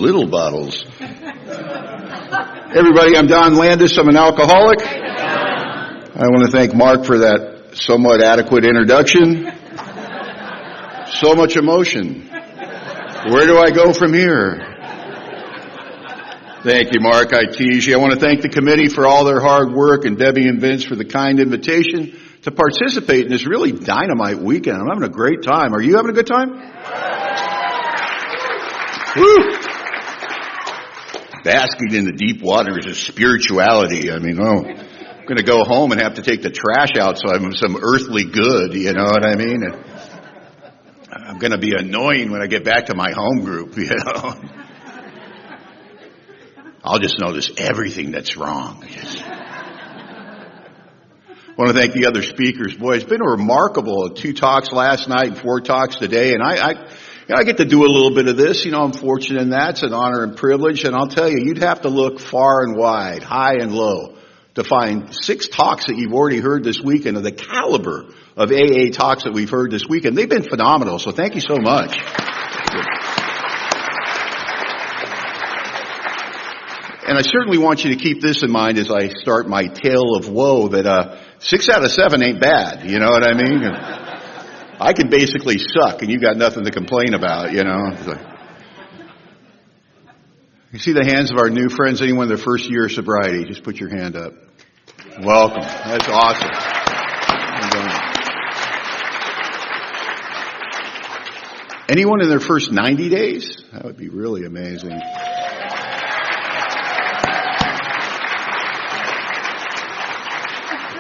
little bottles. Everybody, I'm Don Landis. I'm an alcoholic. I want to thank Mark for that somewhat adequate introduction. So much emotion. Where do I go from here? Thank you, Mark. I tease you. I want to thank the committee for all their hard work and Debbie and Vince for the kind invitation to participate in this really dynamite weekend. I'm having a great time. Are you having a good time? Woo! Basking in the deep waters of spirituality. I mean, I'm going to go home and have to take the trash out so I'm some earthly good, you know what I mean? And I'm going to be annoying when I get back to my home group, you know. I'll just notice everything that's wrong. I want to thank the other speakers. Boy, it's been a remarkable 2 talks last night and 4 talks today. And I get to do a little bit of this. You know, I'm fortunate in that. It's an honor and privilege. And I'll tell you, you'd have to look far and wide, high and low, to find 6 talks that you've already heard this weekend of the caliber of AA talks that we've heard this weekend. They've been phenomenal. So thank you so much. And I certainly want you to keep this in mind as I start my tale of woe that 6 out of 7 ain't bad, you know what I mean? I can basically suck and you got nothing to complain about, you know. You see the hands of our new friends, anyone in their first year of sobriety, just put your hand up. Welcome. That's awesome. Anyone in their first 90 days? That would be really amazing.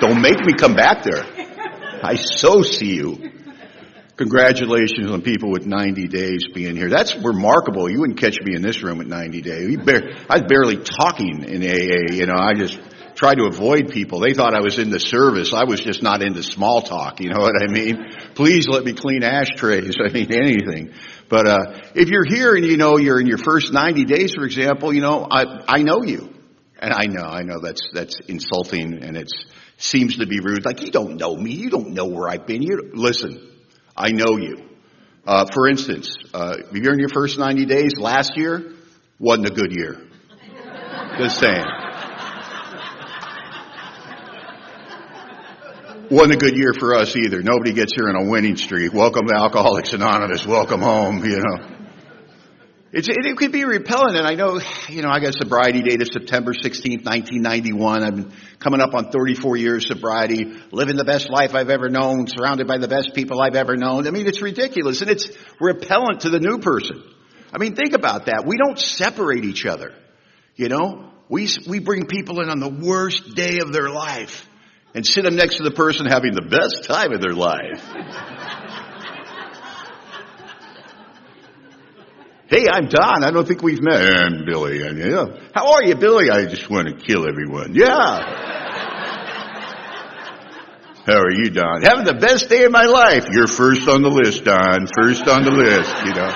Don't make me come back there. I so see you. Congratulations on people with 90 days being here. That's remarkable. You wouldn't catch me in this room at 90 days. I was barely talking in AA. You know, I just tried to avoid people. They thought I was into service. I was just not into small talk. You know what I mean? Please let me clean ashtrays. I mean, anything. But if you're here and you know you're in your first 90 days, for example, you know, I know you. And I know that's insulting and it's seems to be rude. Like, you don't know me. You don't know where I've been. Listen, I know you. For instance, if you're in your first 90 days, last year wasn't a good year. Just saying. Wasn't a good year for us either. Nobody gets here on a winning streak. Welcome to Alcoholics Anonymous. Welcome home, you know. It could be repellent, and I know, you know, I got a sobriety date of September 16th, 1991. I've been coming up on 34 years sobriety, living the best life I've ever known, surrounded by the best people I've ever known. I mean, it's ridiculous, and it's repellent to the new person. I mean, think about that. We don't separate each other, you know. We bring people in on the worst day of their life and sit them next to the person having the best time of their life. Hey, I'm Don. I don't think we've met. And Billy. And, yeah. How are you, Billy? I just want to kill everyone. Yeah. How are you, Don? Having the best day of my life. You're first on the list, Don. First on the list, you know.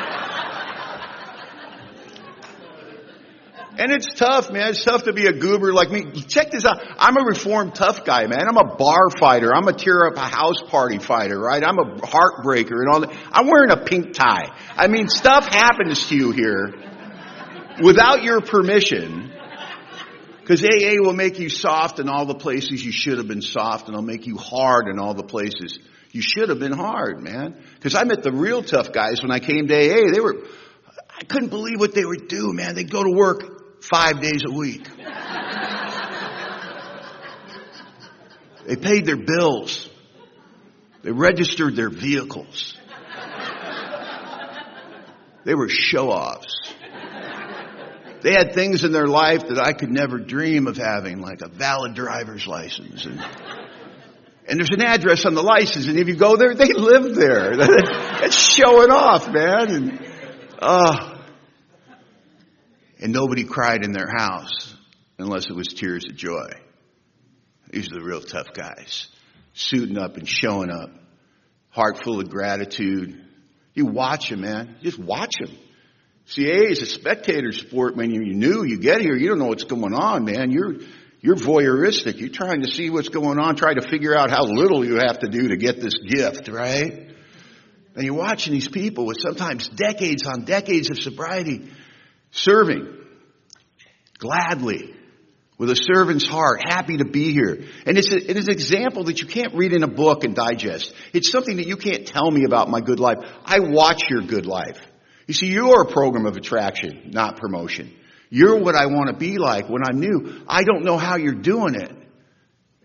And it's tough, man. It's tough to be a goober like me. Check this out. I'm a reformed tough guy, man. I'm a bar fighter. I'm a tear up a house party fighter, right? I'm a heartbreaker and all that. I'm wearing a pink tie. I mean, stuff happens to you here without your permission. Because AA will make you soft in all the places you should have been soft, and it'll make you hard in all the places you should have been hard, man. Because I met the real tough guys when I came to AA. I couldn't believe what they would do, man. They'd go to work 5 days a week. They paid their bills. They registered their vehicles. They were show-offs. They had things in their life that I could never dream of having, like a valid driver's license. And there's an address on the license, and if you go there, they live there. That's showing off, man. And nobody cried in their house unless it was tears of joy. These are the real tough guys. Suiting up and showing up. Heart full of gratitude. You watch them, man. Just watch them. See, AA is a spectator sport. When you get here, you don't know what's going on, man. You're voyeuristic. You're trying to see what's going on, trying to figure out how little you have to do to get this gift, right? And you're watching these people with sometimes decades on decades of sobriety Serving. Gladly. With a servant's heart. Happy to be here. And it is an example that you can't read in a book and digest. It's something that you can't tell me about my good life. I watch your good life. You see, you're a program of attraction, not promotion. You're what I want to be like when I'm new. I don't know how you're doing it.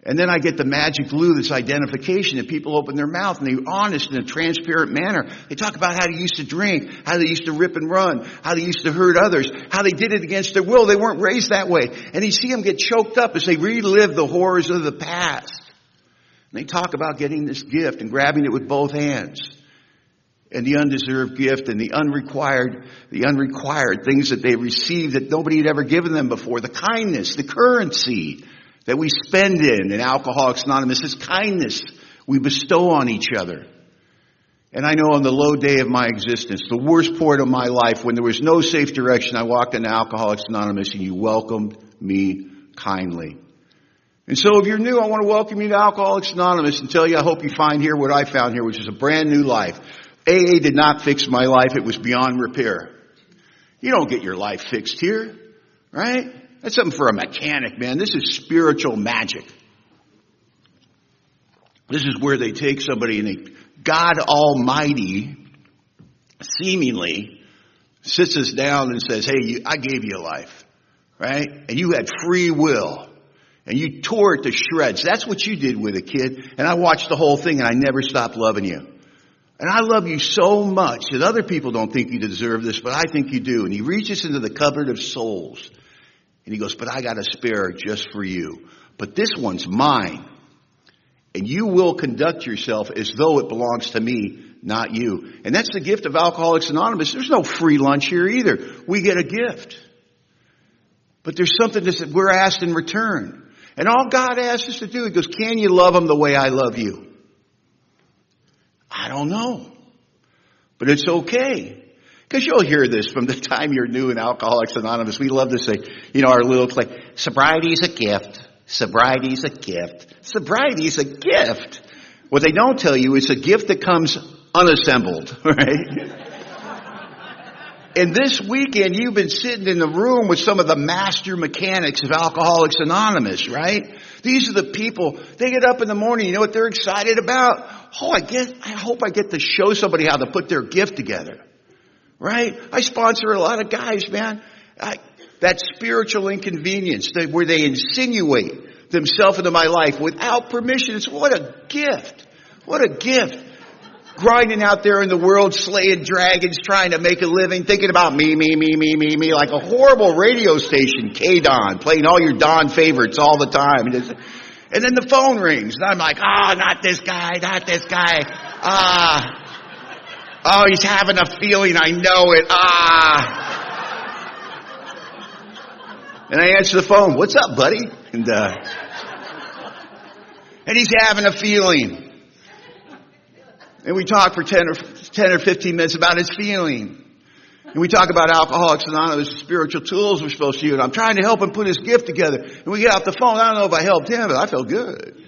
And then I get the magic glue, this identification, and people open their mouth and they're honest in a transparent manner. They talk about how they used to drink, how they used to rip and run, how they used to hurt others, how they did it against their will. They weren't raised that way. And you see them get choked up as they relive the horrors of the past. And they talk about getting this gift and grabbing it with both hands. And the undeserved gift and the unrequired things that they received that nobody had ever given them before. The kindness, the currency that we spend in Alcoholics Anonymous is kindness we bestow on each other. And I know on the low day of my existence, the worst point of my life, when there was no safe direction, I walked into Alcoholics Anonymous and you welcomed me kindly. And so if you're new, I want to welcome you to Alcoholics Anonymous and tell you I hope you find here what I found here, which is a brand new life. AA did not fix my life. It was beyond repair. You don't get your life fixed here, right? That's something for a mechanic, man. This is spiritual magic. This is where they take somebody and God Almighty seemingly sits us down and says, hey, I gave you a life, right? And you had free will. And you tore it to shreds. That's what you did with a kid. And I watched the whole thing and I never stopped loving you. And I love you so much that other people don't think you deserve this, but I think you do. And he reaches into the cupboard of souls. And he goes, but I got a spare just for you. But this one's mine. And you will conduct yourself as though it belongs to me, not you. And that's the gift of Alcoholics Anonymous. There's no free lunch here either. We get a gift. But there's something that we're asked in return. And all God asks us to do, he goes, can you love them the way I love you? I don't know. But it's okay. Because you'll hear this from the time you're new in Alcoholics Anonymous. We love to say, our little like, sobriety's a gift. Sobriety's a gift. Sobriety's a gift. What they don't tell you is a gift that comes unassembled, right? And this weekend, you've been sitting in the room with some of the master mechanics of Alcoholics Anonymous, right? These are the people, they get up in the morning, you know what they're excited about? I hope I get to show somebody how to put their gift together, right? I sponsor a lot of guys, man. That spiritual inconvenience where they insinuate themselves into my life without permission. What a gift. What a gift. Grinding out there in the world, slaying dragons, trying to make a living, thinking about me, like a horrible radio station, K-Don, playing all your Don favorites all the time. And then the phone rings, and I'm like, not this guy. He's having a feeling, I know it. And I answer the phone, what's up, buddy? And he's having a feeling. And we talk for 10 or 15 minutes about his feeling. And we talk about Alcoholics Anonymous, spiritual tools we're supposed to use. And I'm trying to help him put his gift together. And we get off the phone. I don't know if I helped him, but I felt good.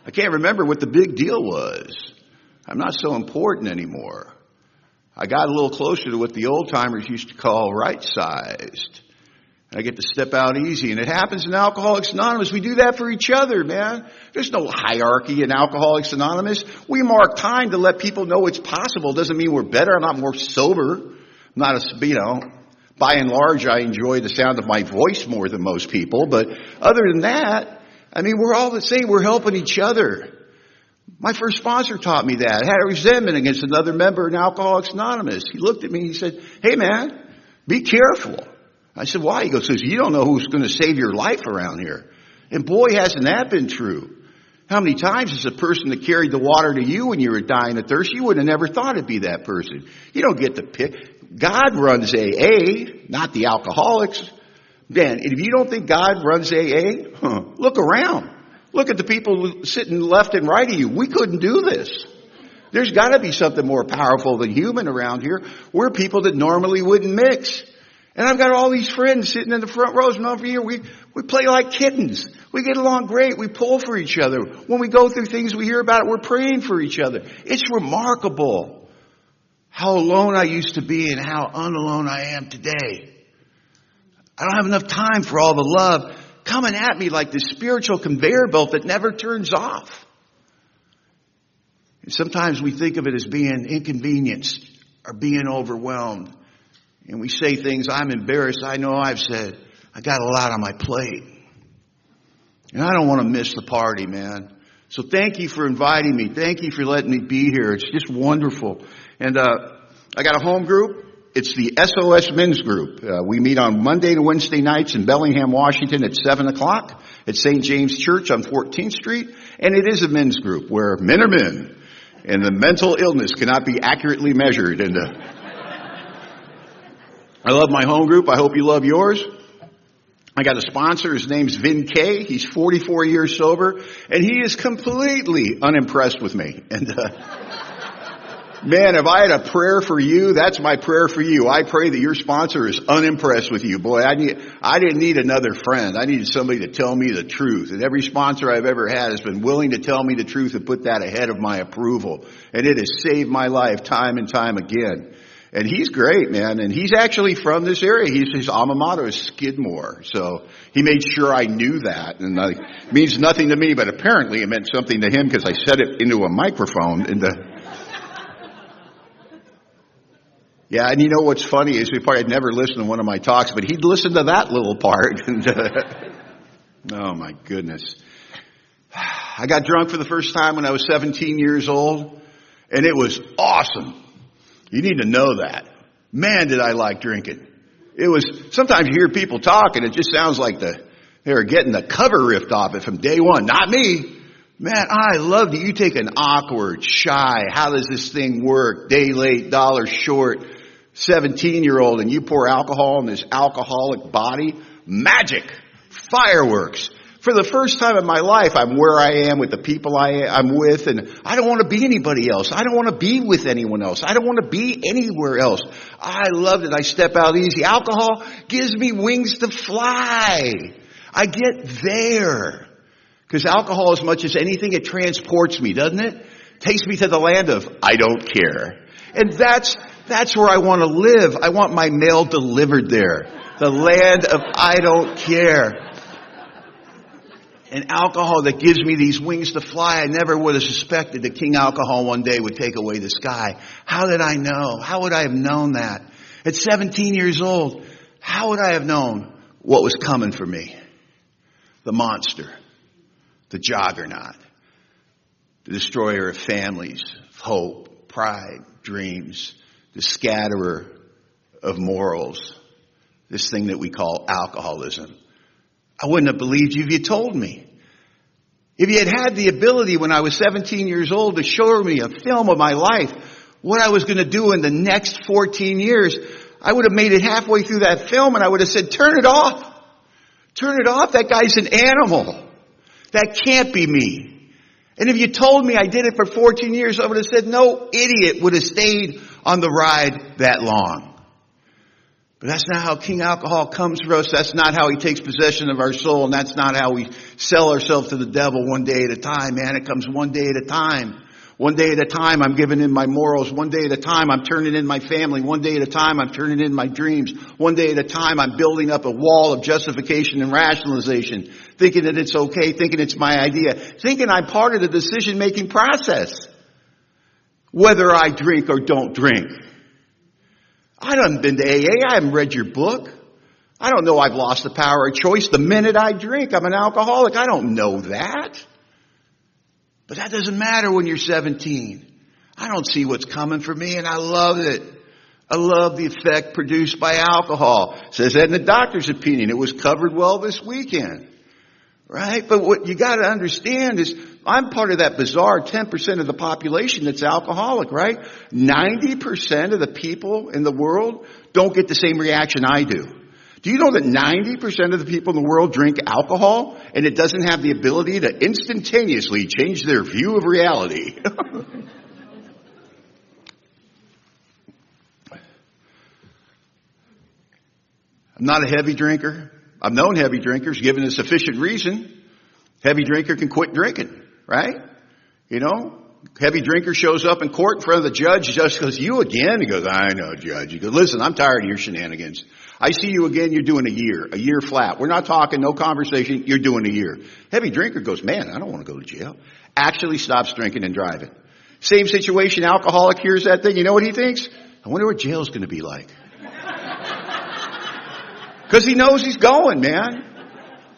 I can't remember what the big deal was. I'm not so important anymore. I got a little closer to what the old timers used to call right-sized. I get to step out easy. And it happens in Alcoholics Anonymous. We do that for each other, man. There's no hierarchy in Alcoholics Anonymous. We mark time to let people know it's possible. Doesn't mean we're better. I'm not more sober. I'm not by and large, I enjoy the sound of my voice more than most people. But other than that, we're all the same. We're helping each other. My first sponsor taught me that. I had a resentment against another member in Alcoholics Anonymous. He looked at me and he said, hey, man, be careful. I said, why? He goes, you don't know who's going to save your life around here. And boy, hasn't that been true. How many times is the person that carried the water to you when you were dying of thirst, you would have never thought it'd be that person. You don't get to pick. God runs AA, not the alcoholics. Man, if you don't think God runs AA, look around. Look at the people sitting left and right of you. We couldn't do this. There's got to be something more powerful than human around here. We're people that normally wouldn't mix. And I've got all these friends sitting in the front rows, and over here we play like kittens. We get along great. We pull for each other. When we go through things we hear about it, we're praying for each other. It's remarkable how alone I used to be and how unalone I am today. I don't have enough time for all the love coming at me like this spiritual conveyor belt that never turns off. And sometimes we think of it as being inconvenienced or being overwhelmed. And we say things, I'm embarrassed. I know I've said, I got a lot on my plate. And I don't want to miss the party, man. So thank you for inviting me. Thank you for letting me be here. It's just wonderful. And I got a home group. It's the SOS Men's Group. We meet on Monday to Wednesday nights in Bellingham, Washington at 7 o'clock at St. James Church on 14th Street. And it is a men's group where men are men. And the mental illness cannot be accurately measured. And I love my home group. I hope you love yours. I got a sponsor. His name's Vin Kay. He's 44 years sober. And he is completely unimpressed with me. And man, if I had a prayer for you, that's my prayer for you. I pray that your sponsor is unimpressed with you. Boy, I didn't need another friend. I needed somebody to tell me the truth. And every sponsor I've ever had has been willing to tell me the truth and put that ahead of my approval. And it has saved my life time and time again. And he's great, man. And he's actually from this area. His alma mater is Skidmore. So he made sure I knew that. And it means nothing to me, but apparently it meant something to him because I said it into a microphone. Yeah, and you know what's funny is he probably had never listened to one of my talks, but he'd listen to that little part. And, oh, my goodness. I got drunk for the first time when I was 17 years old, and it was awesome. You need to know that. Man, did I like drinking. It was, sometimes you hear people talk, and it just sounds like they were getting the cover ripped off it from day one. Not me. Man, I love that you take an awkward, shy, how does this thing work, day late, dollar short, 17-year-old, and you pour alcohol in this alcoholic body. Magic. Fireworks. For the first time in my life, I'm where I am with the people I'm with, and I don't want to be anybody else. I don't want to be with anyone else. I don't want to be anywhere else. I loved it. I step out easy. Alcohol gives me wings to fly. I get there. Because alcohol, as much as anything, it transports me, doesn't it? Takes me to the land of I don't care. And that's where I want to live. I want my mail delivered there. The land of I don't care. And alcohol that gives me these wings to fly. I never would have suspected that King Alcohol one day would take away the sky. How did I know? How would I have known that? At 17 years old, how would I have known what was coming for me? The monster. The juggernaut, the destroyer of families, of hope, pride, dreams, the scatterer of morals, this thing that we call alcoholism. I wouldn't have believed you if you told me. If you had had the ability when I was 17 years old to show me a film of my life, what I was going to do in the next 14 years, I would have made it halfway through that film and I would have said, turn it off. Turn it off. That guy's an animal. That can't be me. And if you told me I did it for 14 years, I would have said, no idiot would have stayed on the ride that long. But that's not how King Alcohol comes for us. That's not how he takes possession of our soul. And that's not how we sell ourselves to the devil one day at a time, man. It comes one day at a time. One day at a time, I'm giving in my morals. One day at a time, I'm turning in my family. One day at a time, I'm turning in my dreams. One day at a time, I'm building up a wall of justification and rationalization, thinking that it's okay, thinking it's my idea, thinking I'm part of the decision-making process, whether I drink or don't drink. I haven't been to AA. I haven't read your book. I don't know I've lost the power of choice the minute I drink. I'm an alcoholic. I don't know that. But that doesn't matter when you're 17. I don't see what's coming for me, and I love it. I love the effect produced by alcohol. It says that in the doctor's opinion. It was covered well this weekend. Right? But what you got to understand is I'm part of that bizarre 10% of the population that's alcoholic, right? 90% of the people in the world don't get the same reaction I do. Do you know that 90% of the people in the world drink alcohol and it doesn't have the ability to instantaneously change their view of reality? I'm not a heavy drinker. I've known heavy drinkers given a sufficient reason. Heavy drinker can quit drinking, right? You know, Heavy drinker shows up in court in front of the judge. The judge goes, you again? He goes, I know, Judge. He goes, listen, I'm tired of your shenanigans. I see you again, you're doing a year flat. We're not talking, no conversation, you're doing a year. Heavy drinker goes, man, I don't want to go to jail. Actually stops drinking and driving. Same situation, alcoholic hears that thing. You know what he thinks? I wonder what jail's going to be like. Because he knows he's going, man.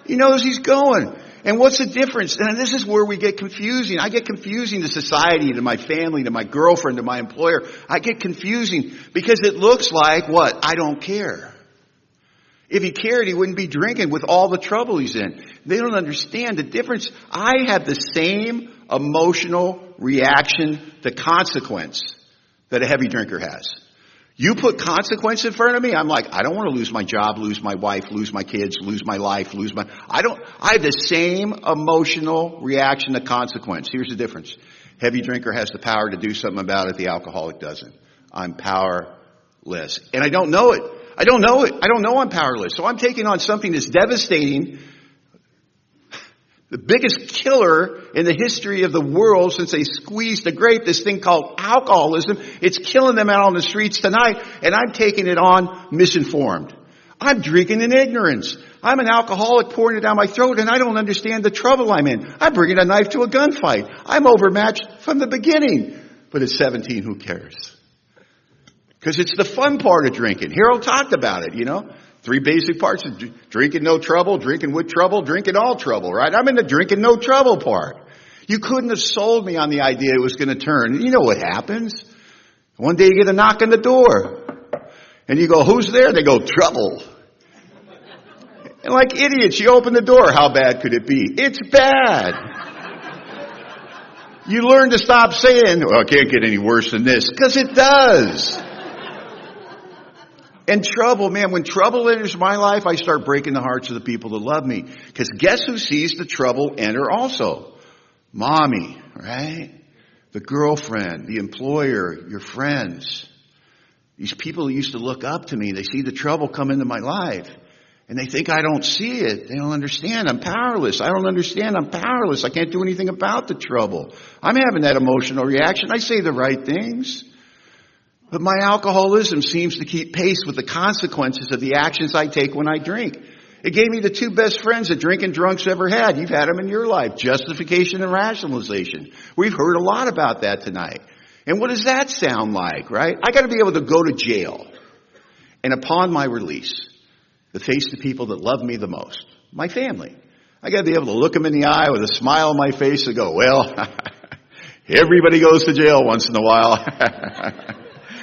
He knows he's going. And what's the difference? And this is where we get confusing. I get confusing to society, to my family, to my girlfriend, to my employer. I get confusing because it looks like what? I don't care. If he cared, he wouldn't be drinking with all the trouble he's in. They don't understand the difference. I have the same emotional reaction to consequence that a heavy drinker has. You put consequence in front of me, I'm like, I don't want to lose my job, lose my wife, lose my kids, lose my life, I have the same emotional reaction to consequence. Here's the difference. Heavy drinker has the power to do something about it. The alcoholic doesn't. I'm powerless. And I don't know it. I don't know I'm powerless. So I'm taking on something that's devastating. The biggest killer in the history of the world since they squeezed the grape, this thing called alcoholism. It's killing them out on the streets tonight, and I'm taking it on misinformed. I'm drinking in ignorance. I'm an alcoholic pouring it down my throat, and I don't understand the trouble I'm in. I'm bringing a knife to a gunfight. I'm overmatched from the beginning. But at 17, who cares? Because it's the fun part of drinking. Harold talked about it, 3 basic parts of drinking no trouble, drinking with trouble, drinking all trouble, right? I'm in the drinking no trouble part. You couldn't have sold me on the idea it was going to turn. You know what happens? One day you get a knock on the door. And you go, who's there? They go, trouble. And like idiots, you open the door. How bad could it be? It's bad. You learn to stop saying, well, it can't get any worse than this. Because it does. And trouble, man, when trouble enters my life, I start breaking the hearts of the people that love me. Because guess who sees the trouble enter also? Mommy, right? The girlfriend, the employer, your friends. These people who used to look up to me, they see the trouble come into my life. And they think I don't see it. They don't understand. I'm powerless. I don't understand. I'm powerless. I can't do anything about the trouble. I'm having that emotional reaction. I say the right things. But my alcoholism seems to keep pace with the consequences of the actions I take when I drink. It gave me the 2 best friends that drinking drunks ever had. You've had them in your life. Justification and rationalization. We've heard a lot about that tonight. And what does that sound like, right? I got to be able to go to jail. And upon my release, to face the people that love me the most, my family. I got to be able to look them in the eye with a smile on my face and go, well, everybody goes to jail once in a while.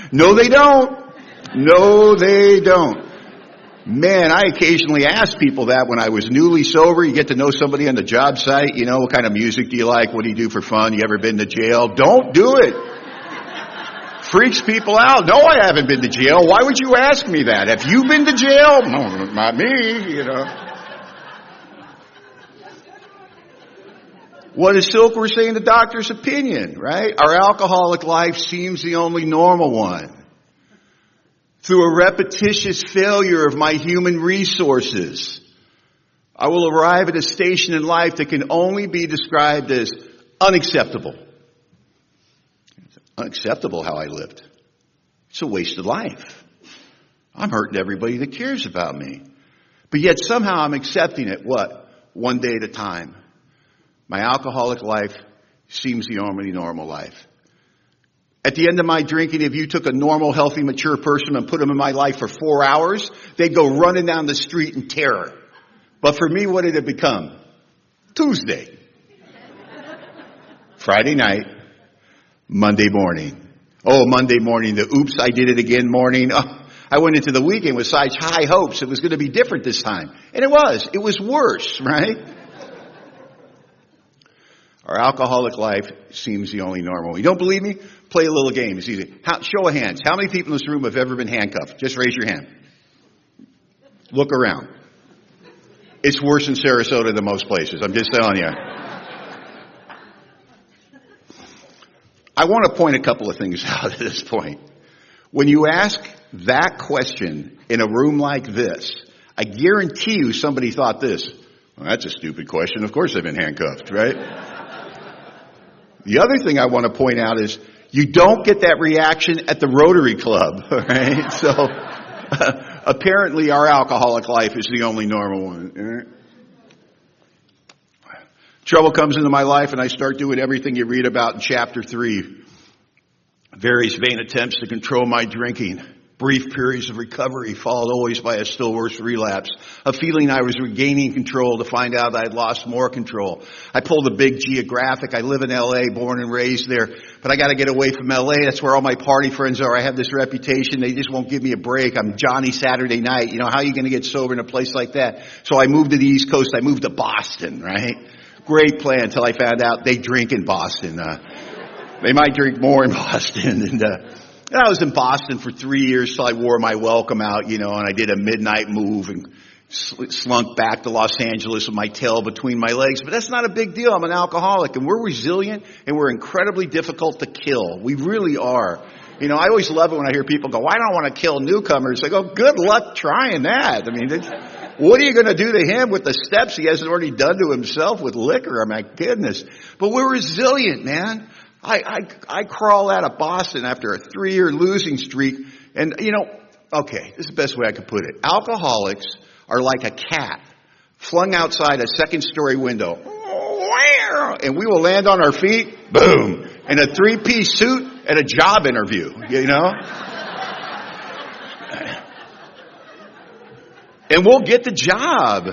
No, they don't. No, they don't. Man, I occasionally ask people that when I was newly sober. You get to know somebody on the job site. What kind of music do you like? What do you do for fun? You ever been to jail? Don't do it. Freaks people out. No, I haven't been to jail. Why would you ask me that? Have you been to jail? No, not me, What does Silkworth say in the doctor's opinion, right? Our alcoholic life seems the only normal one. Through a repetitious failure of my human resources, I will arrive at a station in life that can only be described as unacceptable. It's unacceptable how I lived. It's a wasted life. I'm hurting everybody that cares about me. But yet somehow I'm accepting it, what? One day at a time. My alcoholic life seems the only normal life. At the end of my drinking, if you took a normal, healthy, mature person and put them in my life for 4 hours, they'd go running down the street in terror. But for me, what did it become? Tuesday. Friday night. Monday morning. Oh, Monday morning, the oops, I did it again morning. Oh, I went into the weekend with such high hopes it was going to be different this time. And it was. It was worse, right? Our alcoholic life seems the only normal. You don't believe me? Play a little game. It's easy. Show of hands. How many people in this room have ever been handcuffed? Just raise your hand. Look around. It's worse in Sarasota than most places. I'm just telling you. I want to point a couple of things out at this point. When you ask that question in a room like this, I guarantee you somebody thought this. Well, that's a stupid question. Of course they've been handcuffed, right? The other thing I want to point out is you don't get that reaction at the Rotary Club, all right? So apparently our alcoholic life is the only normal one. All right? Trouble comes into my life and I start doing everything you read about in chapter 3. Various vain attempts to control my drinking. Brief periods of recovery followed always by a still worse relapse. A feeling I was regaining control to find out I had lost more control. I pulled a big geographic. I live in L.A., born and raised there. But I got to get away from L.A. That's where all my party friends are. I have this reputation. They just won't give me a break. I'm Johnny Saturday night. You know, how are you going to get sober in a place like that? So I moved to the East Coast. I moved to Boston, right? Great plan until I found out they drink in Boston. They might drink more in Boston. And I was in Boston for 3 years till I wore my welcome out, you know, and I did a midnight move and slunk back to Los Angeles with my tail between my legs. But that's not a big deal. I'm an alcoholic, and we're resilient, and we're incredibly difficult to kill. We really are. You know, I always love it when I hear people go, "Well, I don't want to kill newcomers." I go, good luck trying that. I mean, what are you going to do to him with the steps he hasn't already done to himself with liquor? My goodness. But we're resilient, man. I crawl out of Boston after a 3-year losing streak. And, you know, okay, this is the best way I could put it. Alcoholics are like a cat flung outside a second-story window. And we will land on our feet, boom, in a 3-piece suit at a job interview, you know? And we'll get the job.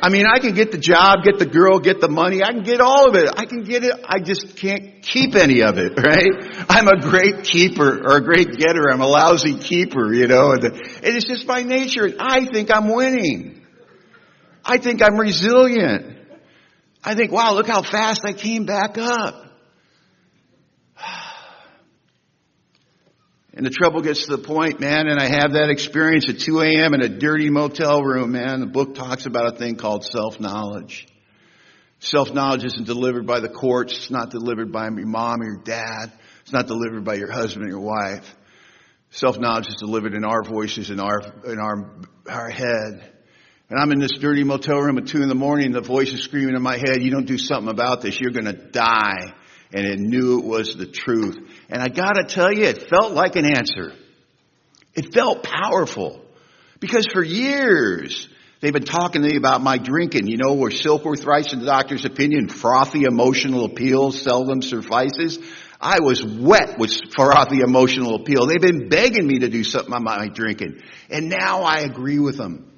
I mean, I can get the job, get the girl, get the money. I can get all of it. I can get it. I just can't keep any of it, right? I'm a great keeper or a great getter. I'm a lousy keeper, you know. And it's just my nature. I think I'm winning. I think I'm resilient. I think, wow, look how fast I came back up. And the trouble gets to the point, man, and I have that experience at 2 a.m. in a dirty motel room, man. The book talks about a thing called self-knowledge. Self-knowledge isn't delivered by the courts. It's not delivered by your mom or your dad. It's not delivered by your husband or your wife. Self-knowledge is delivered in our voices, in our head. And I'm in this dirty motel room at 2 in the morning. The voice is screaming in my head, you don't do something about this, you're going to die. And it knew it was the truth. And I got to tell you, it felt like an answer. It felt powerful. Because for years, they've been talking to me about my drinking. You know, where Silkworth writes in the doctor's opinion, frothy emotional appeal seldom suffices. I was wet with frothy emotional appeal. They've been begging me to do something about my drinking. And now I agree with them.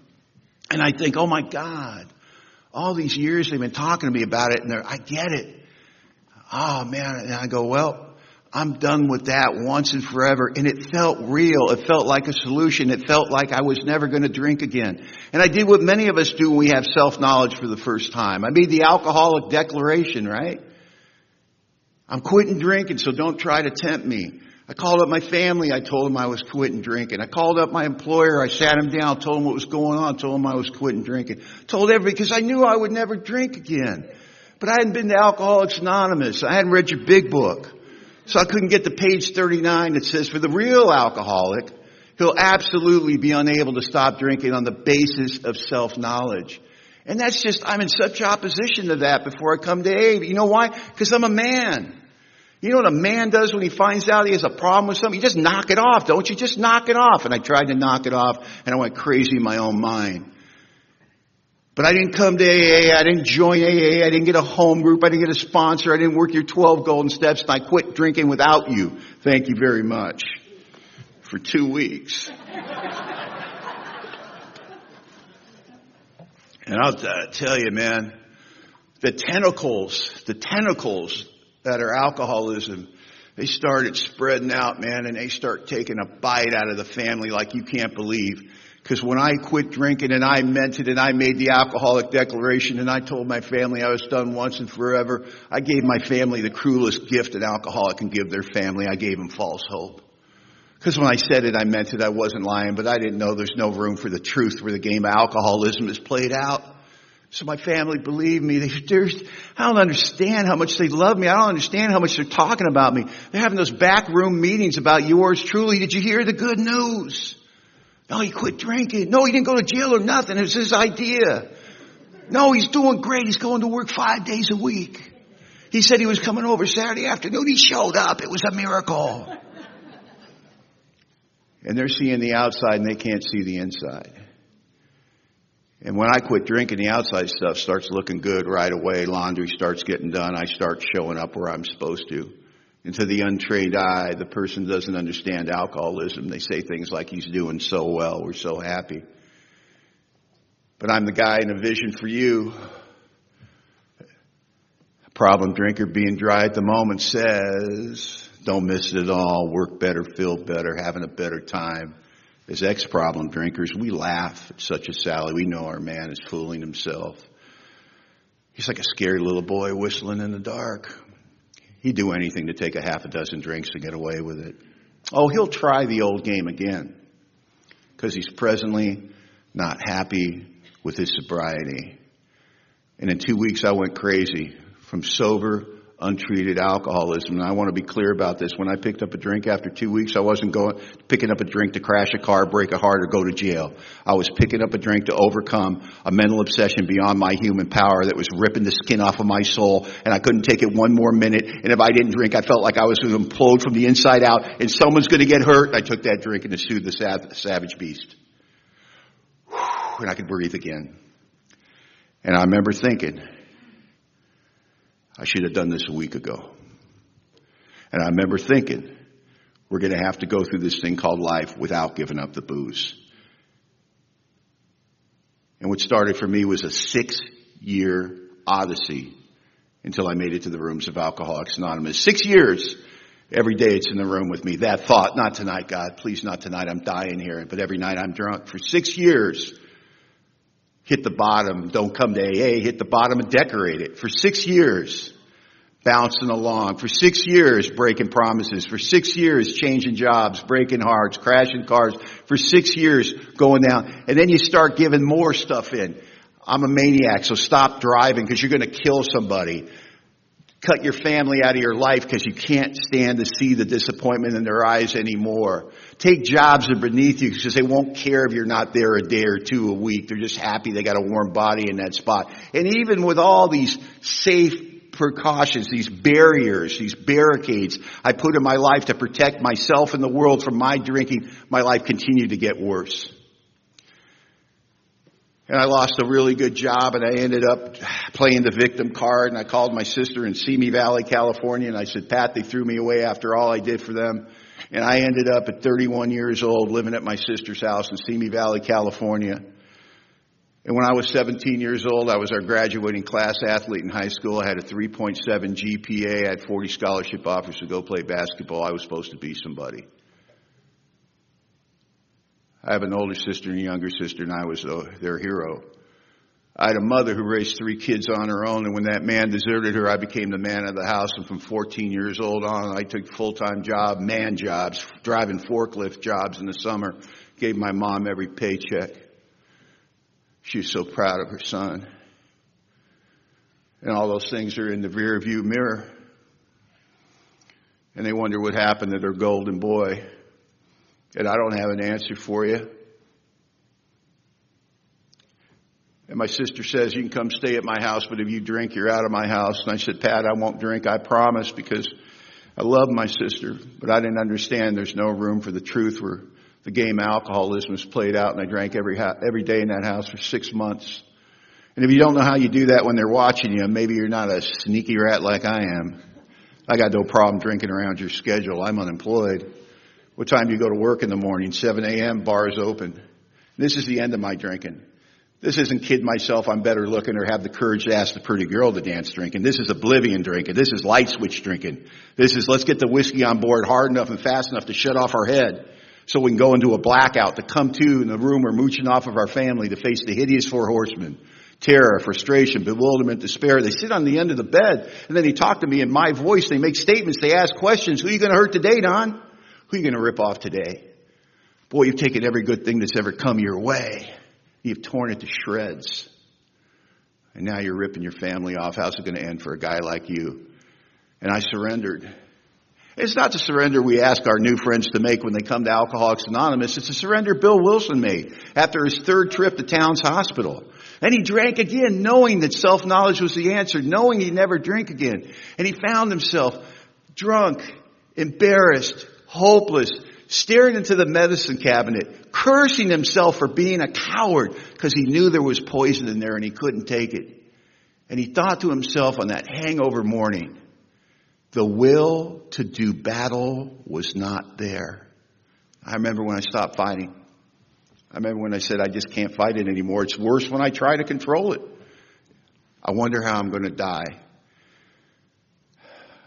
And I think, oh my God, all these years they've been talking to me about it, and I get it. Oh man, and I go, well, I'm done with that once and forever. And it felt real. It felt like a solution. It felt like I was never going to drink again. And I did what many of us do when we have self-knowledge for the first time. I made the alcoholic declaration, right? I'm quitting drinking, so don't try to tempt me. I called up my family. I told them I was quitting drinking. I called up my employer. I sat him down, told him what was going on, told him I was quitting drinking. Told everybody, because I knew I would never drink again. But I hadn't been to Alcoholics Anonymous. I hadn't read your big book. So I couldn't get to page 39 that says, for the real alcoholic, he'll absolutely be unable to stop drinking on the basis of self-knowledge. And that's just, I'm in such opposition to that before I come to AA. You know why? Because I'm a man. You know what a man does when he finds out he has a problem with something? You just knock it off, don't you? Just knock it off. And I tried to knock it off, and I went crazy in my own mind. But I didn't come to AA, I didn't join AA, I didn't get a home group, I didn't get a sponsor, I didn't work your 12 golden steps, and I quit drinking without you. Thank you very much. For 2 weeks. And I'll tell you, man, the tentacles that are alcoholism, they started spreading out, man, and they start taking a bite out of the family like you can't believe. Because when I quit drinking and I meant it and I made the alcoholic declaration and I told my family I was done once and forever, I gave my family the cruelest gift an alcoholic can give their family. I gave them false hope. Because when I said it, I meant it. I wasn't lying, but I didn't know there's no room for the truth where the game of alcoholism is played out. So my family believed me. I don't understand how much they love me. I don't understand how much they're talking about me. They're having those backroom meetings about yours truly. Did you hear the good news? No, he quit drinking. No, he didn't go to jail or nothing. It was his idea. No, he's doing great. He's going to work 5 days a week. He said he was coming over Saturday afternoon. He showed up. It was a miracle. And they're seeing the outside and they can't see the inside. And when I quit drinking, the outside stuff starts looking good right away. Laundry starts getting done. I start showing up where I'm supposed to. And to the untrained eye, the person doesn't understand alcoholism. They say things like, he's doing so well. We're so happy. But I'm the guy in a vision for you. A problem drinker being dry at the moment says, don't miss it at all. Work better, feel better, having a better time. As ex-problem drinkers, we laugh at such a sally. We know our man is fooling himself. He's like a scary little boy whistling in the dark. He'd do anything to take a half a dozen drinks to get away with it. Oh, he'll try the old game again because he's presently not happy with his sobriety. And in 2 weeks, I went crazy from sober, untreated alcoholism. And I want to be clear about this. When I picked up a drink after 2 weeks, I wasn't picking up a drink to crash a car, break a heart, or go to jail. I was picking up a drink to overcome a mental obsession beyond my human power that was ripping the skin off of my soul, and I couldn't take it one more minute. And if I didn't drink, I felt like I was going to implode from the inside out, and someone's going to get hurt. I took that drink and it soothed the savage beast. And I could breathe again. And I remember thinking, I should have done this a week ago. And I remember thinking, we're going to have to go through this thing called life without giving up the booze. And what started for me was a 6-year odyssey until I made it to the rooms of Alcoholics Anonymous. 6 years. Every day it's in the room with me. That thought, not tonight, God, please not tonight. I'm dying here. But every night I'm drunk. For 6 years. Hit the bottom, don't come to AA, hit the bottom and decorate it. For 6 years, bouncing along. For 6 years, breaking promises. For 6 years, changing jobs, breaking hearts, crashing cars. For 6 years, going down. And then you start giving more stuff in. I'm a maniac, so stop driving because you're going to kill somebody. Cut your family out of your life because you can't stand to see the disappointment in their eyes anymore. Take jobs that are beneath you because they won't care if you're not there a day or two a week. They're just happy they got a warm body in that spot. And even with all these safe precautions, these barriers, these barricades I put in my life to protect myself and the world from my drinking, my life continued to get worse. And I lost a really good job, and I ended up playing the victim card, and I called my sister in Simi Valley, California, and I said, Pat, they threw me away after all I did for them. And I ended up at 31 years old living at my sister's house in Simi Valley, California. And when I was 17 years old, I was our graduating class athlete in high school. I had a 3.7 GPA. I had 40 scholarship offers to go play basketball. I was supposed to be somebody. I have an older sister and a younger sister, and I was their hero. I had a mother who raised 3 kids on her own, and when that man deserted her, I became the man of the house. And from 14 years old on, I took full-time man jobs, driving forklift jobs in the summer, gave my mom every paycheck. She was so proud of her son. And all those things are in the rear view mirror. And they wonder what happened to their golden boy. And I don't have an answer for you. And my sister says, you can come stay at my house, but if you drink, you're out of my house. And I said, Pat, I won't drink, I promise, because I love my sister. But I didn't understand there's no room for the truth where the game alcoholism was played out, and I drank every day in that house for 6 months. And if you don't know how you do that when they're watching you, maybe you're not a sneaky rat like I am. I got no problem drinking around your schedule. I'm unemployed. What time do you go to work in the morning? 7 a.m., bars open. This is the end of my drinking. This isn't kid myself, I'm better looking, or have the courage to ask the pretty girl to dance drinking. This is oblivion drinking. This is light switch drinking. This is let's get the whiskey on board hard enough and fast enough to shut off our head so we can go into a blackout, to come to in the room we're mooching off of our family, to face the hideous 4 horsemen. Terror, frustration, bewilderment, despair. They sit on the end of the bed, and then they talk to me in my voice. They make statements. They ask questions. Who are you going to hurt today, Don? Who are you going to rip off today? Boy, you've taken every good thing that's ever come your way. You've torn it to shreds. And now you're ripping your family off. How's it going to end for a guy like you? And I surrendered. It's not the surrender we ask our new friends to make when they come to Alcoholics Anonymous. It's a surrender Bill Wilson made after his 3rd trip to Towns Hospital. And he drank again, knowing that self-knowledge was the answer, knowing he'd never drink again. And he found himself drunk, embarrassed, hopeless, staring into the medicine cabinet, cursing himself for being a coward because he knew there was poison in there and he couldn't take it. And he thought to himself on that hangover morning, the will to do battle was not there. I remember when I stopped fighting. I remember when I said, I just can't fight it anymore. It's worse when I try to control it. I wonder how I'm going to die.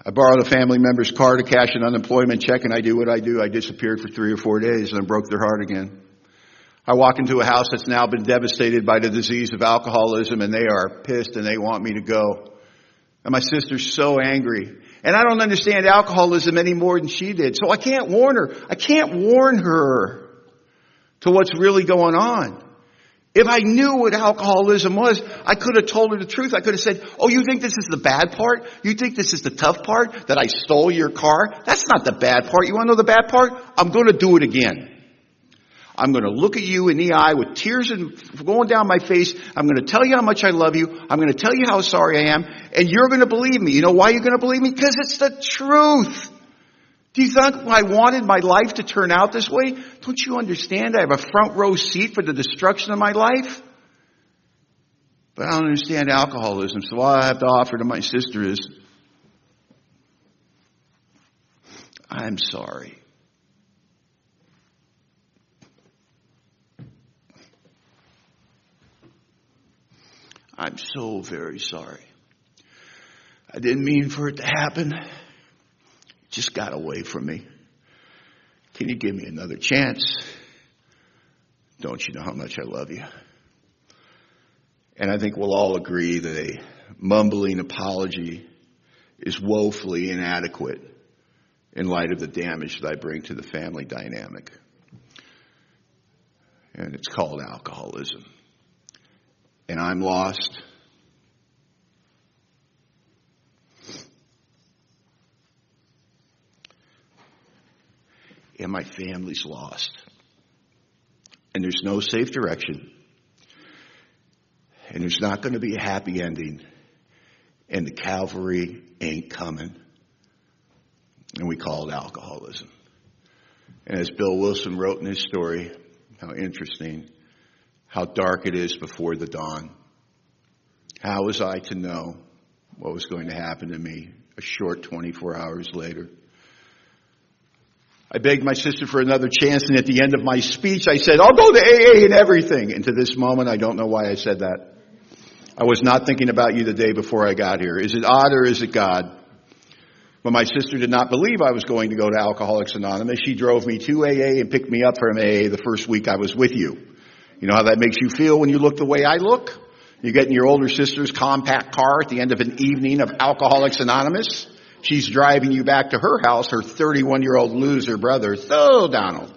I borrowed a family member's car to cash an unemployment check, and I do what I do. I disappeared for 3 or 4 days and broke their heart again. I walk into a house that's now been devastated by the disease of alcoholism, and they are pissed and they want me to go. And my sister's so angry. And I don't understand alcoholism any more than she did. So I can't warn her. I can't warn her to what's really going on. If I knew what alcoholism was, I could have told her the truth. I could have said, oh, you think this is the bad part? You think this is the tough part? That I stole your car? That's not the bad part. You want to know the bad part? I'm going to do it again. I'm going to look at you in the eye with tears going down my face. I'm going to tell you how much I love you. I'm going to tell you how sorry I am. And you're going to believe me. You know why you're going to believe me? Because it's the truth. Do you think I wanted my life to turn out this way? Don't you understand? I have a front row seat for the destruction of my life. But I don't understand alcoholism. So all I have to offer to my sister is, I'm sorry. I'm so very sorry. I didn't mean for it to happen. It just got away from me. Can you give me another chance? Don't you know how much I love you? And I think we'll all agree that a mumbling apology is woefully inadequate in light of the damage that I bring to the family dynamic. And it's called alcoholism. And I'm lost. And my family's lost. And there's no safe direction. And there's not going to be a happy ending. And the Calvary ain't coming. And we call it alcoholism. And as Bill Wilson wrote in his story, how interesting, how dark it is before the dawn. How was I to know what was going to happen to me a short 24 hours later? I begged my sister for another chance, and at the end of my speech, I said, I'll go to AA and everything. And to this moment, I don't know why I said that. I was not thinking about you the day before I got here. Is it odd or is it God? But my sister did not believe I was going to go to Alcoholics Anonymous. She drove me to AA and picked me up from AA the first week I was with you. You know how that makes you feel when you look the way I look? You get in your older sister's compact car at the end of an evening of Alcoholics Anonymous. She's driving you back to her house, her 31-year-old loser brother. So, Donald,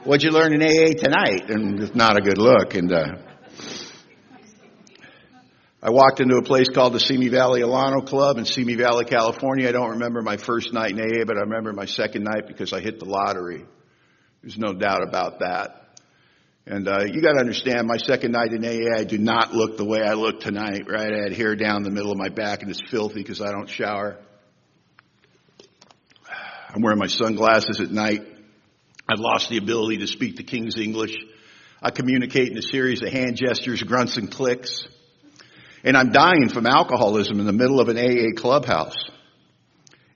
what'd you learn in AA tonight? And it's not a good look. And I walked into a place called the Simi Valley Alano Club in Simi Valley, California. I don't remember my first night in AA, but I remember my second night because I hit the lottery. There's no doubt about that. And you got to understand, my second night in AA, I do not look the way I look tonight, right? I had hair down the middle of my back, and it's filthy because I don't shower. I'm wearing my sunglasses at night. I've lost the ability to speak the King's English. I communicate in a series of hand gestures, grunts, and clicks. And I'm dying from alcoholism in the middle of an AA clubhouse.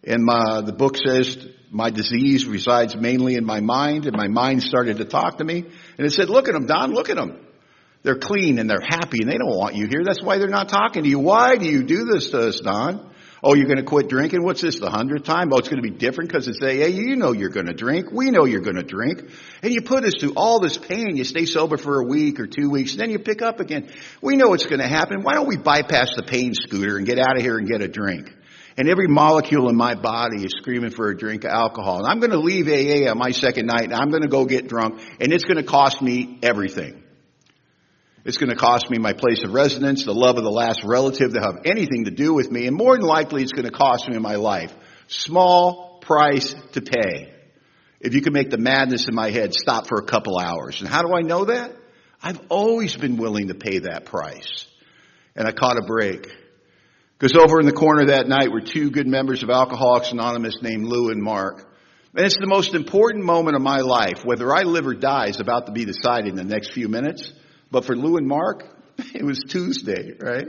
And the book says my disease resides mainly in my mind, and my mind started to talk to me. And it said, look at them, Don, look at them. They're clean and they're happy and they don't want you here. That's why they're not talking to you. Why do you do this to us, Don? Oh, you're going to quit drinking? What's this, the 100th time? Oh, it's going to be different because it's AA. You know you're going to drink. We know you're going to drink. And you put us through all this pain. You stay sober for a week or 2 weeks, and then you pick up again. We know it's going to happen. Why don't we bypass the pain scooter and get out of here and get a drink? And every molecule in my body is screaming for a drink of alcohol. And I'm going to leave AA on my second night, and I'm going to go get drunk, and it's going to cost me everything. It's going to cost me my place of residence, the love of the last relative to have anything to do with me, and more than likely it's going to cost me my life. Small price to pay. If you can make the madness in my head stop for a couple hours. And how do I know that? I've always been willing to pay that price. And I caught a break. Because over in the corner that night were two good members of Alcoholics Anonymous named Lou and Mark. And it's the most important moment of my life. Whether I live or die is about to be decided in the next few minutes. But for Lou and Mark, it was Tuesday, right?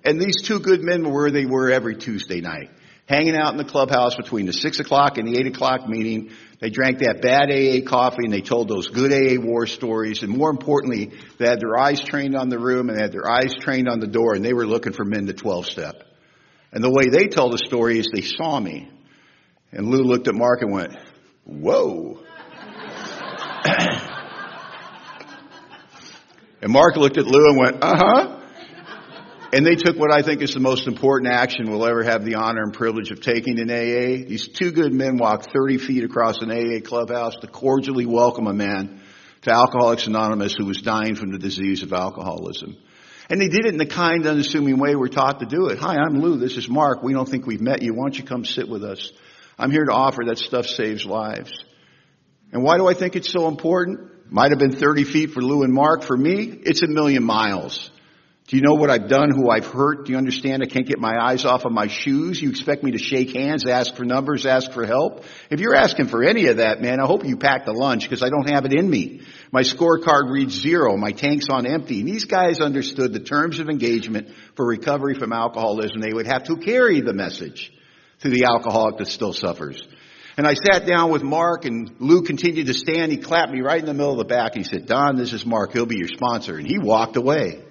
And these two good men were where they were every Tuesday night. Hanging out in the clubhouse between the 6 o'clock and the 8 o'clock meeting. They drank that bad AA coffee and they told those good AA war stories. And more importantly, they had their eyes trained on the room and they had their eyes trained on the door, and they were looking for men to 12-step. And the way they tell the story is they saw me. And Lou looked at Mark and went, whoa. And Mark looked at Lou and went, uh-huh. And they took what I think is the most important action we'll ever have the honor and privilege of taking in AA. These two good men walked 30 feet across an AA clubhouse to cordially welcome a man to Alcoholics Anonymous who was dying from the disease of alcoholism. And they did it in the kind, unassuming way we're taught to do it. Hi, I'm Lou. This is Mark. We don't think we've met you. Why don't you come sit with us? I'm here to offer that stuff saves lives. And why do I think it's so important? Might have been 30 feet for Lou and Mark. For me, it's 1,000,000 miles. Do you know what I've done, who I've hurt? Do you understand I can't get my eyes off of my shoes? You expect me to shake hands, ask for numbers, ask for help? If you're asking for any of that, man, I hope you packed a lunch because I don't have it in me. My scorecard reads 0. My tank's on empty. And these guys understood the terms of engagement for recovery from alcoholism. They would have to carry the message to the alcoholic that still suffers. And I sat down with Mark, and Lou continued to stand. He clapped me right in the middle of the back. He said, Don, this is Mark. He'll be your sponsor. And he walked away.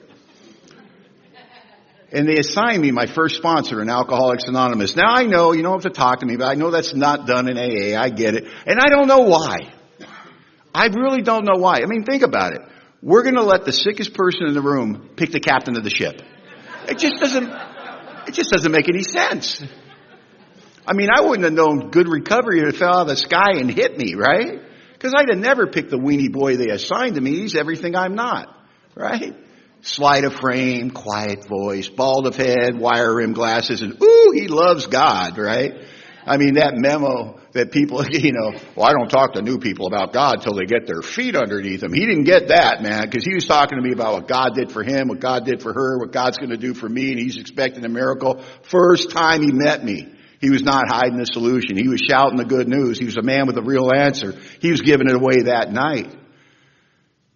And they assigned me my first sponsor in Alcoholics Anonymous. Now I know you don't have to talk to me, but I know that's not done in AA. I get it. And I don't know why. I really don't know why. I mean, think about it. We're going to let the sickest person in the room pick the captain of the ship. It just doesn't make any sense. I mean, I wouldn't have known good recovery if it fell out of the sky and hit me, right? Because I'd have never picked the weenie boy they assigned to me. He's everything I'm not, right? Sleight of frame, quiet voice, bald of head, wire rim glasses, and ooh, he loves God, right? I mean, that memo that people, well, I don't talk to new people about God till they get their feet underneath them. He didn't get that, man, because he was talking to me about what God did for him, what God did for her, what God's going to do for me, and he's expecting a miracle. First time he met me, he was not hiding the solution. He was shouting the good news. He was a man with a real answer. He was giving it away that night.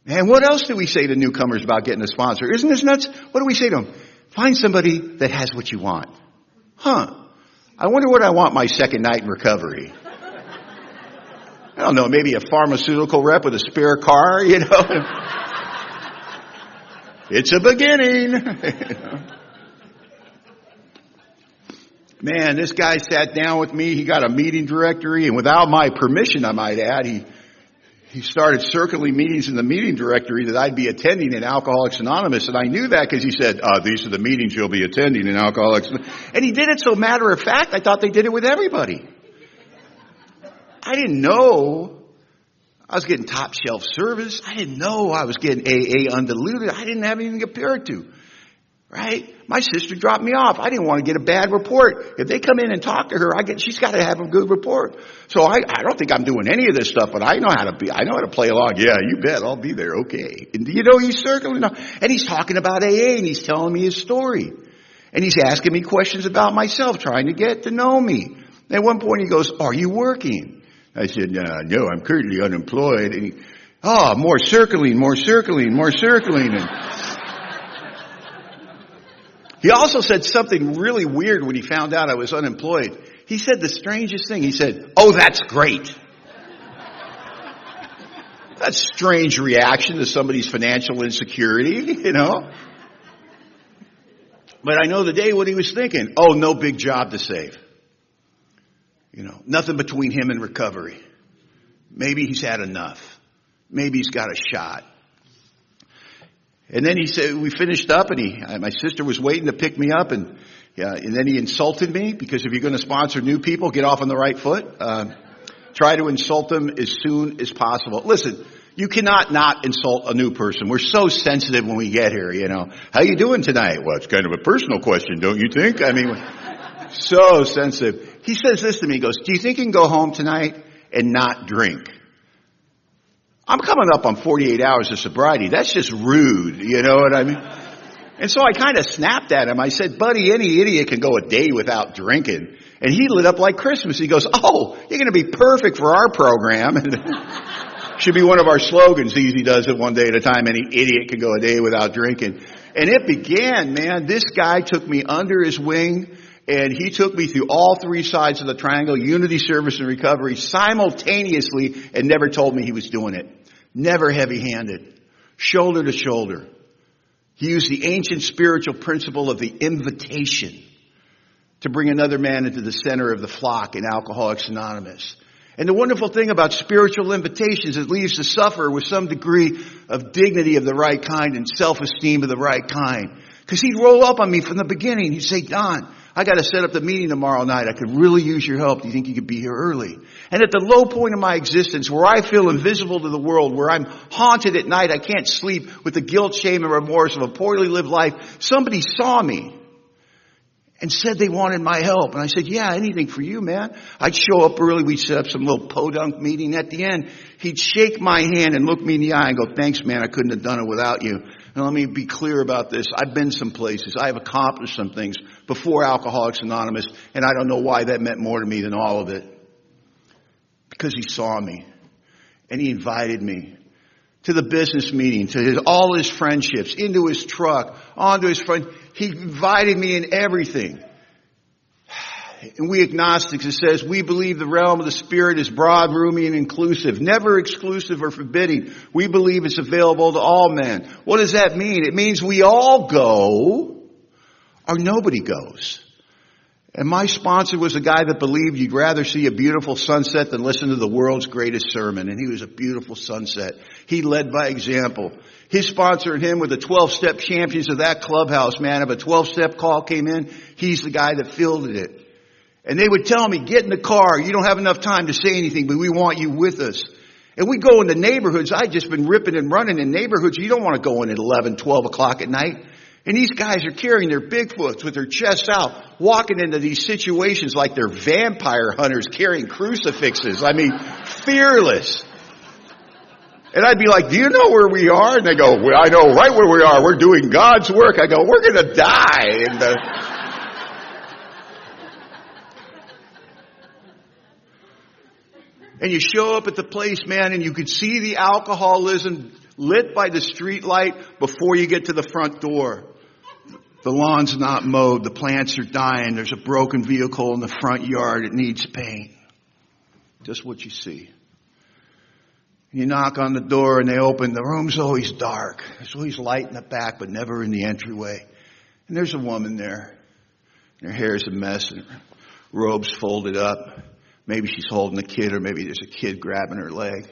And what else do we say to newcomers about getting a sponsor? Isn't this nuts? What do we say to them? Find somebody that has what you want. Huh. I wonder what I want my second night in recovery. I don't know, maybe a pharmaceutical rep with a spare car, It's a beginning. Man, this guy sat down with me. He got a meeting directory, and without my permission, I might add, he started circling meetings in the meeting directory that I'd be attending in Alcoholics Anonymous. And I knew that because he said, these are the meetings you'll be attending in Alcoholics Anonymous. And he did it so matter of fact, I thought they did it with everybody. I didn't know I was getting top shelf service. I didn't know I was getting AA undiluted. I didn't have anything to compare it to. Right? My sister dropped me off. I didn't want to get a bad report. If they come in and talk to her, she's got to have a good report. So I don't think I'm doing any of this stuff, but I know how to play along. Yeah, you bet. I'll be there. Okay. And he's circling, and he's talking about AA, and he's telling me his story. And he's asking me questions about myself, trying to get to know me. At one point he goes, are you working? I said, no, I'm currently unemployed. And he, more circling. And he also said something really weird when he found out I was unemployed. He said the strangest thing. He said, oh, that's great. That's a strange reaction to somebody's financial insecurity, But I know the day what he was thinking. Oh, no big job to save. Nothing between him and recovery. Maybe he's had enough. Maybe he's got a shot. And then he said, we finished up, and my sister was waiting to pick me up, and then he insulted me, because if you're going to sponsor new people, get off on the right foot. Try to insult them as soon as possible. Listen, you cannot not insult a new person. We're so sensitive when we get here, How you doing tonight? Well, it's kind of a personal question, don't you think? I mean, so sensitive. He says this to me, he goes, do you think you can go home tonight and not drink? I'm coming up on 48 hours of sobriety. That's just rude. You know what I mean? And so I kind of snapped at him. I said, buddy, any idiot can go a day without drinking. And he lit up like Christmas. He goes, oh, you're going to be perfect for our program. Should be one of our slogans. Easy does it one day at a time. Any idiot can go a day without drinking. And it began, man. This guy took me under his wing, and he took me through all three sides of the triangle, unity, service, and recovery, simultaneously, and never told me he was doing it. Never heavy-handed. Shoulder to shoulder. He used the ancient spiritual principle of the invitation to bring another man into the center of the flock in Alcoholics Anonymous. And the wonderful thing about spiritual invitations, it leaves the sufferer with some degree of dignity of the right kind and self-esteem of the right kind. Because he'd roll up on me from the beginning. He'd say, Don, I got to set up the meeting tomorrow night. I could really use your help. Do you think you could be here early? And at the low point of my existence, where I feel invisible to the world, where I'm haunted at night, I can't sleep with the guilt, shame, and remorse of a poorly lived life, somebody saw me and said they wanted my help. And I said, yeah, anything for you, man. I'd show up early. We'd set up some little podunk meeting. At the end, he'd shake my hand and look me in the eye and go, thanks, man. I couldn't have done it without you. And let me be clear about this. I've been some places. I have accomplished some things before Alcoholics Anonymous, and I don't know why that meant more to me than all of it. Because he saw me, and he invited me to the business meeting, to all his friendships, into his truck, onto his friend. He invited me in everything. And we agnostics, it says, we believe the realm of the spirit is broad, roomy, and inclusive, never exclusive or forbidding. We believe it's available to all men. What does that mean? It means we all go, or nobody goes. And my sponsor was a guy that believed you'd rather see a beautiful sunset than listen to the world's greatest sermon. And he was a beautiful sunset. He led by example. His sponsor and him were the 12-step champions of that clubhouse, man. If a 12-step call came in, he's the guy that fielded it. And they would tell me, get in the car. You don't have enough time to say anything, but we want you with us. And we go into neighborhoods. I'd just been ripping and running in neighborhoods you don't want to go in at 11, 12 o'clock at night. And these guys are carrying their Bigfoots with their chests out, walking into these situations like they're vampire hunters carrying crucifixes. I mean, fearless. And I'd be like, do you know where we are? And they go, well, I know right where we are. We're doing God's work. I go, we're going to die. And you show up at the place, man, and you could see the alcoholism lit by the street light before you get to the front door. The lawn's not mowed. The plants are dying. There's a broken vehicle in the front yard. It needs paint. Just what you see. You knock on the door and they open. The room's always dark. There's always light in the back, but never in the entryway. And there's a woman there. And her hair's a mess and her robe's folded up. Maybe she's holding a kid, or maybe there's a kid grabbing her leg.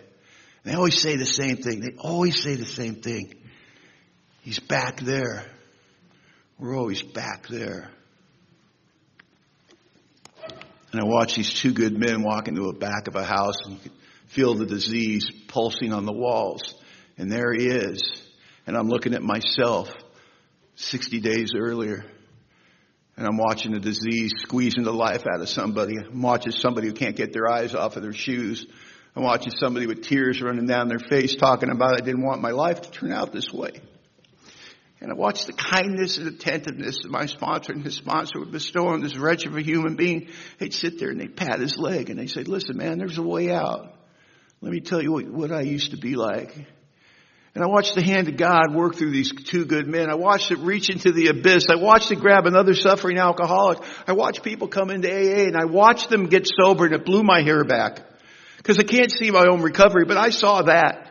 And they always say the same thing. They always say the same thing. He's back there. We're always back there. And I watch these two good men walk into the back of a house, and you can feel the disease pulsing on the walls. And there he is. And I'm looking at myself 60 days earlier. And I'm watching the disease squeezing the life out of somebody. I'm watching somebody who can't get their eyes off of their shoes. I'm watching somebody with tears running down their face talking about, I didn't want my life to turn out this way. And I watched the kindness and attentiveness that my sponsor and his sponsor would bestow on this wretch of a human being. They'd sit there and they'd pat his leg and they'd say, listen, man, there's a way out. Let me tell you what I used to be like. And I watched the hand of God work through these two good men. I watched it reach into the abyss. I watched it grab another suffering alcoholic. I watched people come into AA and I watched them get sober, and it blew my hair back. Because I can't see my own recovery, but I saw that.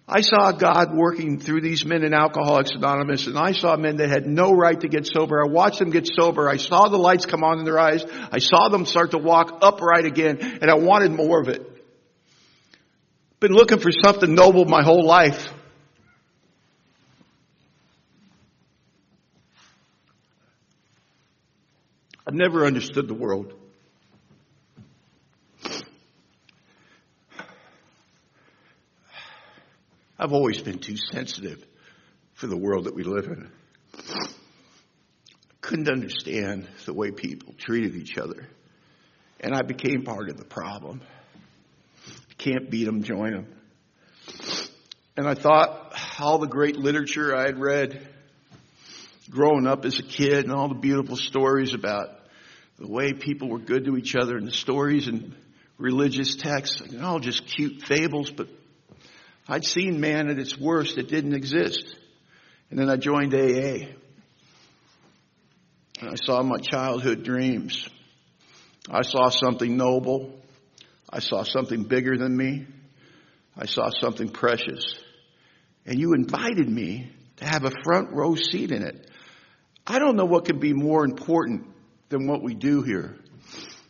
I saw God working through these men in Alcoholics Anonymous, and I saw men that had no right to get sober. I watched them get sober. I saw the lights come on in their eyes. I saw them start to walk upright again, and I wanted more of it. Been looking for something noble my whole life. I've never understood the world. I've always been too sensitive for the world that we live in. Couldn't understand the way people treated each other. And I became part of the problem. If you can't beat them, join them. And I thought all the great literature I had read growing up as a kid and all the beautiful stories about the way people were good to each other and the stories and religious texts, all just cute fables, but I'd seen man at its worst. It didn't exist. And then I joined AA. And I saw my childhood dreams. I saw something noble. I saw something bigger than me. I saw something precious. And you invited me to have a front row seat in it. I don't know what could be more important than what we do here.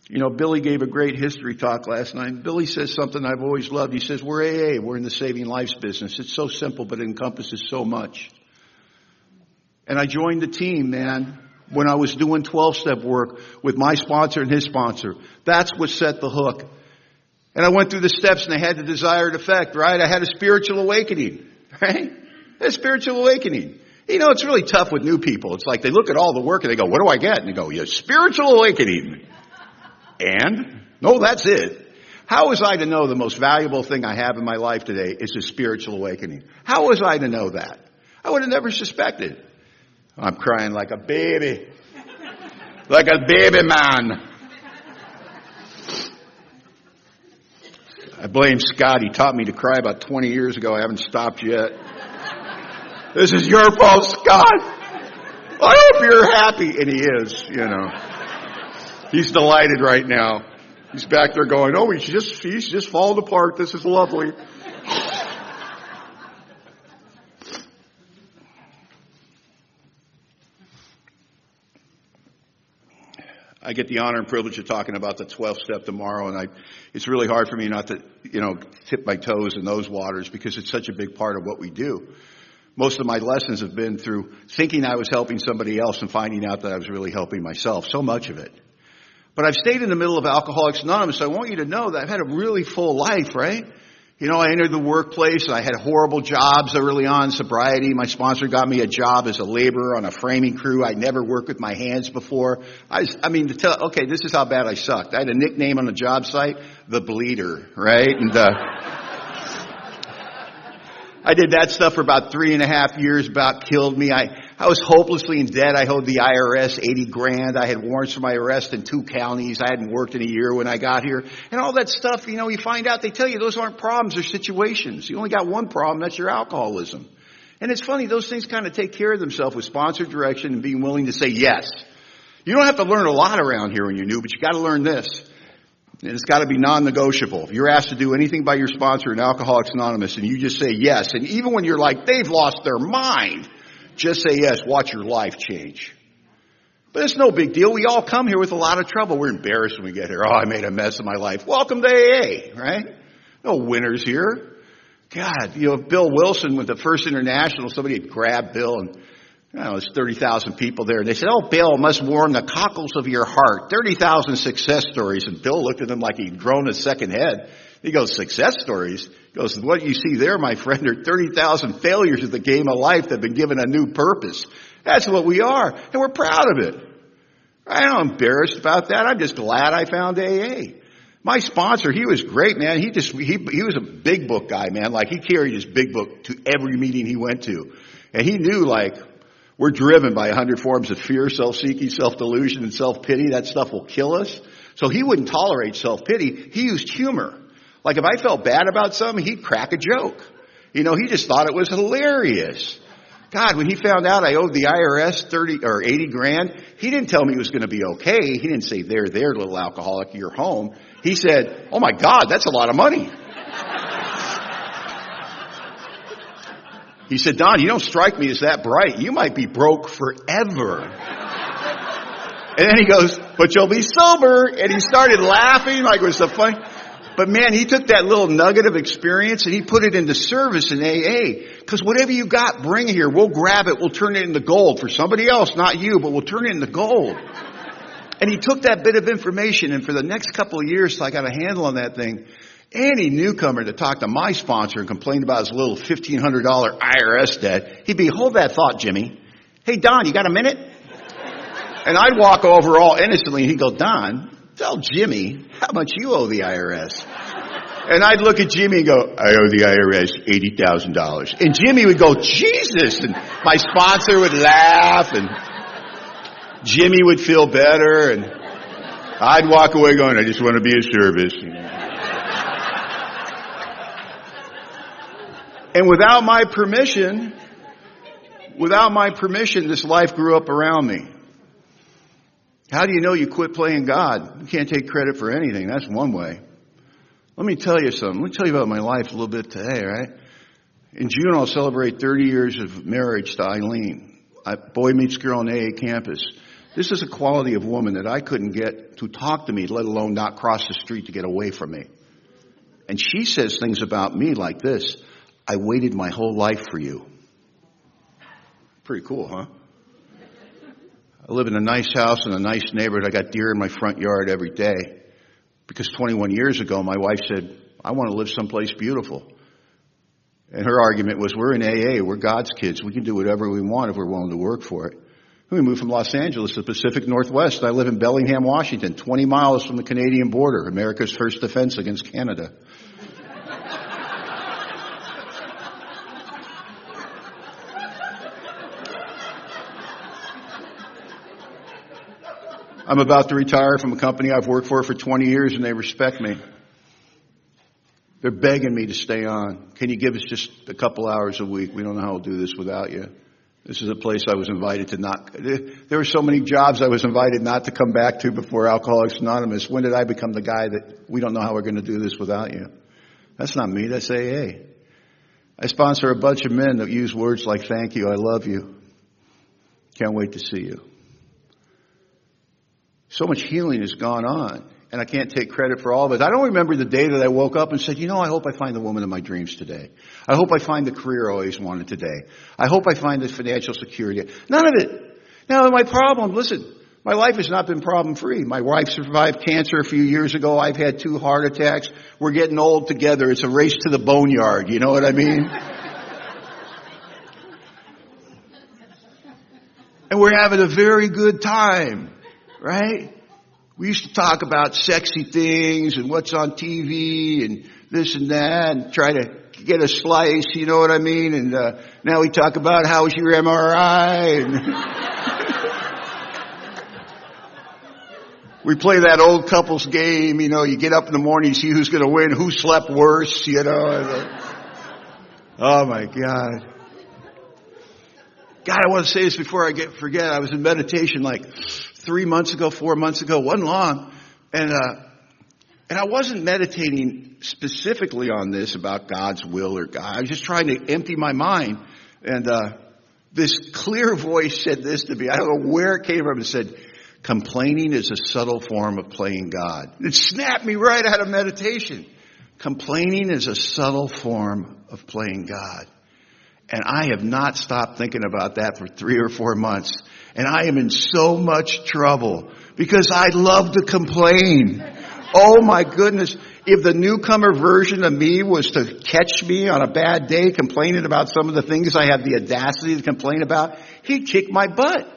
You know, Billy gave a great history talk last night. Billy says something I've always loved. He says, we're AA. We're in the saving lives business. It's so simple, but it encompasses so much. And I joined the team, man, when I was doing 12-step work with my sponsor and his sponsor. That's what set the hook. And I went through the steps and I had the desired effect, right? I had a spiritual awakening, right? A spiritual awakening. You know, it's really tough with new people. It's like they look at all the work and they go, what do I get? And they go, yeah, spiritual awakening. And? No, that's it. How was I to know the most valuable thing I have in my life today is a spiritual awakening? How was I to know that? I would have never suspected. I'm crying like a baby. Like a baby man. I blame Scott. He taught me to cry about 20 years ago. I haven't stopped yet. This is your fault, Scott. I hope you're happy. And he is, you know. He's delighted right now. He's back there going, oh, he's just falling apart. This is lovely. I get the honor and privilege of talking about the 12th step tomorrow, and it's really hard for me not to, tip my toes in those waters because it's such a big part of what we do. Most of my lessons have been through thinking I was helping somebody else and finding out that I was really helping myself, so much of it. But I've stayed in the middle of Alcoholics Anonymous. So I want you to know that I've had a really full life, right? I entered the workplace and I had horrible jobs early on, sobriety. My sponsor got me a job as a laborer on a framing crew. I'd never worked with my hands before. This is how bad I sucked. I had a nickname on the job site, the Bleeder, right? And, I did that stuff for about 3.5 years, about killed me. I was hopelessly in debt. I owed the IRS $80,000. I had warrants for my arrest in 2 counties. I hadn't worked in a year when I got here. And all that stuff, you find out, they tell you those aren't problems, they're situations. You only got one problem, that's your alcoholism. And it's funny, those things kind of take care of themselves with sponsored direction and being willing to say yes. You don't have to learn a lot around here when you're new, but you got to learn this. And it's got to be non-negotiable. If you're asked to do anything by your sponsor in Alcoholics Anonymous and you just say yes, and even when you're like, they've lost their mind, just say yes, watch your life change. But it's no big deal. We all come here with a lot of trouble. We're embarrassed when we get here. Oh, I made a mess of my life. Welcome to AA, right? No winners here. God, Bill Wilson with the First International, somebody had grabbed Bill and there's 30,000 people there. And they said, oh, Bill, must warm the cockles of your heart. 30,000 success stories. And Bill looked at him like he'd grown a second head. He goes, success stories? He goes, what you see there, my friend, are 30,000 failures of the game of life that have been given a new purpose. That's what we are. And we're proud of it. I'm not embarrassed about that. I'm just glad I found AA. My sponsor, he was great, man. He was a big book guy, man. Like, he carried his big book to every meeting he went to. And he knew, we're driven by 100 forms of fear, self-seeking, self-delusion, and self-pity. That stuff will kill us. So he wouldn't tolerate self-pity. He used humor. Like, if I felt bad about something, he'd crack a joke. He just thought it was hilarious. God, when he found out I owed the IRS 30 or 80 grand, he didn't tell me it was going to be okay. He didn't say, there, little alcoholic, you're home. He said, oh my God, that's a lot of money. He said, Don, you don't strike me as that bright. You might be broke forever. And then he goes, but you'll be sober. And he started laughing like it was so funny. But man, he took that little nugget of experience and he put it into service in AA. Because whatever you got, bring it here. We'll grab it. We'll turn it into gold. For somebody else, not you, but we'll turn it into gold. And he took that bit of information, and for the next couple of years, till I got a handle on that thing, any newcomer that talked to my sponsor and complained about his little $1,500 IRS debt, he'd be, hold that thought, Jimmy. Hey, Don, you got a minute? And I'd walk over all innocently, and he'd go, Don, tell Jimmy how much you owe the IRS. And I'd look at Jimmy and go, I owe the IRS $80,000. And Jimmy would go, Jesus. And my sponsor would laugh and Jimmy would feel better. And I'd walk away going, I just want to be of service. And without my permission, this life grew up around me. How do you know you quit playing God? You can't take credit for anything. That's one way. Let me tell you something. Let me tell you about my life a little bit today, right? In June, I'll celebrate 30 years of marriage to Eileen. Boy meets girl on AA campus. This is a quality of woman that I couldn't get to talk to me, let alone not cross the street to get away from me. And she says things about me like this. I waited my whole life for you. Pretty cool, huh? I live in a nice house in a nice neighborhood. I got deer in my front yard every day. Because 21 years ago, my wife said, I want to live someplace beautiful. And her argument was, we're in AA, we're God's kids. We can do whatever we want if we're willing to work for it. We moved from Los Angeles to the Pacific Northwest. I live in Bellingham, Washington, 20 miles from the Canadian border, America's first defense against Canada. I'm about to retire from a company I've worked for 20 years, and they respect me. They're begging me to stay on. Can you give us just a couple hours a week? We don't know how we'll do this without you. This is a place I was invited to not. There were so many jobs I was invited not to come back to before Alcoholics Anonymous. When did I become the guy that we don't know how we're going to do this without you? That's not me. That's AA. I sponsor a bunch of men that use words like thank you, I love you. Can't wait to see you. So much healing has gone on, and I can't take credit for all of it. I don't remember the day that I woke up and said, I hope I find the woman of my dreams today. I hope I find the career I always wanted today. I hope I find the financial security. None of it. Now, my problem, listen, my life has not been problem-free. My wife survived cancer a few years ago. I've had 2 heart attacks. We're getting old together. It's a race to the boneyard. You know what I mean? And we're having a very good time. Right? We used to talk about sexy things and what's on TV and this and that and try to get a slice, you know what I mean? And now we talk about how was your MRI and we play that old couples game, you get up in the morning, you see who's going to win, who slept worse, Oh my God. God, I want to say this before I forget. I was in meditation like 4 months ago, wasn't long. And I wasn't meditating specifically on this about God's will or God. I was just trying to empty my mind. And this clear voice said this to me. I don't know where it came from. It said, complaining is a subtle form of playing God. It snapped me right out of meditation. Complaining is a subtle form of playing God. And I have not stopped thinking about that for 3 or 4 months. And I am in so much trouble because I love to complain. Oh my goodness. If the newcomer version of me was to catch me on a bad day complaining about some of the things I have the audacity to complain about, he'd kick my butt.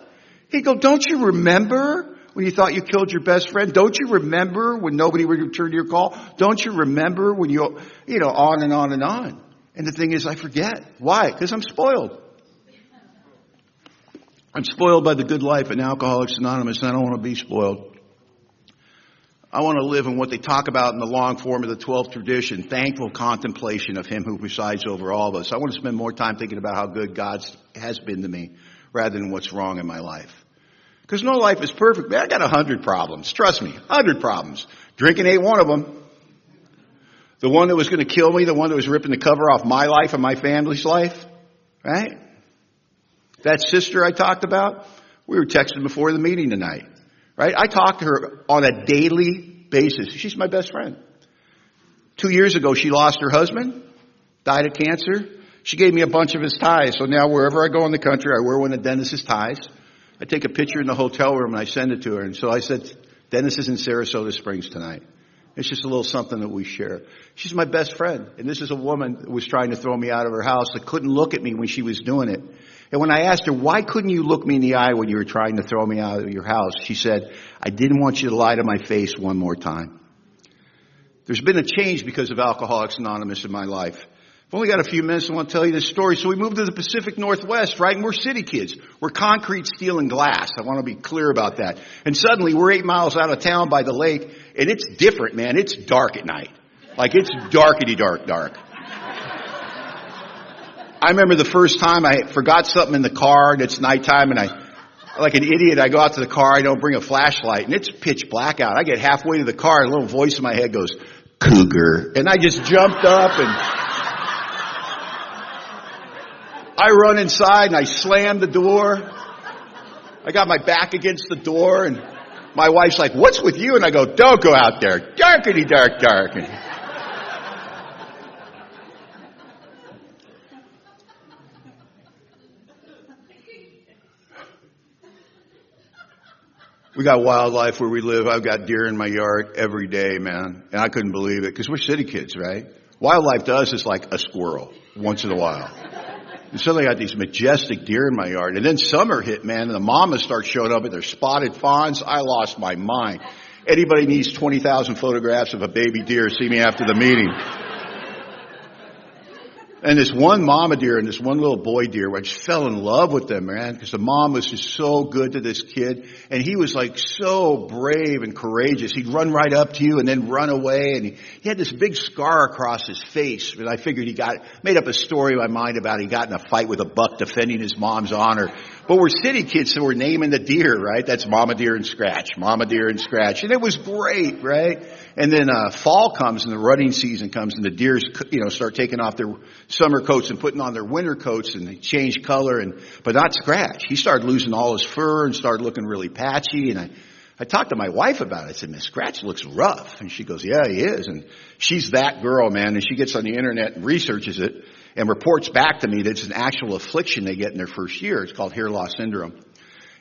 He'd go, don't you remember when you thought you killed your best friend? Don't you remember when nobody would return your call? Don't you remember when on and on and on. And the thing is, I forget. Why? Because I'm spoiled. I'm spoiled by the good life in Alcoholics Anonymous, and I don't want to be spoiled. I want to live in what they talk about in the long form of the 12th tradition, thankful contemplation of Him who presides over all of us. I want to spend more time thinking about how good God has been to me rather than what's wrong in my life. Because no life is perfect. Man, I got 100 problems. Trust me, 100 problems. Drinking ain't one of them. The one that was going to kill me, the one that was ripping the cover off my life and my family's life, right? That sister I talked about, we were texting before the meeting tonight, right? I talk to her on a daily basis. She's my best friend. 2 years ago, she lost her husband, died of cancer. She gave me a bunch of his ties. So now wherever I go in the country, I wear one of Dennis's ties. I take a picture in the hotel room and I send it to her. And so I said, Dennis is in Saratoga Springs tonight. It's just a little something that we share. She's my best friend. And this is a woman who was trying to throw me out of her house that couldn't look at me when she was doing it. And when I asked her, why couldn't you look me in the eye when you were trying to throw me out of your house? She said, I didn't want you to lie to my face one more time. There's been a change because of Alcoholics Anonymous in my life. I've only got a few minutes. I want to tell you this story. So we moved to the Pacific Northwest, right? And we're city kids. We're concrete, steel, and glass. I want to be clear about that. And suddenly we're 8 miles out of town by the lake, and it's different, man. It's dark at night. Like it's darkety dark. I remember the first time I forgot something in the car, and it's nighttime, and like an idiot, I go out to the car, I don't bring a flashlight, and it's pitch black out. I get halfway to the car, and a little voice in my head goes, "Cougar." And I just jumped up, and I run inside, and I slam the door. I got my back against the door, and my wife's like, "What's with you?" And I go, "Don't go out there. Darkety dark. And we got wildlife where we live. I've got deer in my yard every day, man. And I couldn't believe it because we're city kids, right? Wildlife to us is like a squirrel once in a while. And suddenly I got these majestic deer in my yard. And then summer hit, man, and the mamas start showing up with their spotted fawns. I lost my mind. Anybody needs 20,000 photographs of a baby deer, see me after the meeting. And this one mama deer and this one little boy deer, I just fell in love with them, man, because the mom was just so good to this kid. And he was like so brave and courageous. He'd run right up to you and then run away. And he had this big scar across his face. And I figured made up a story in my mind about he got in a fight with a buck defending his mom's honor. But we're city kids, so we're naming the deer, right? That's Mama Deer and Scratch, Mama Deer and Scratch. And it was great, right? And then fall comes and the rutting season comes and the deers, start taking off their summer coats and putting on their winter coats and they change color. But not Scratch. He started losing all his fur and started looking really patchy. And I talked to my wife about it. I said, "Miss Scratch looks rough." And she goes, "Yeah, he is." And she's that girl, man. And she gets on the internet and researches it and reports back to me that it's an actual affliction they get in their first year. It's called hair loss syndrome.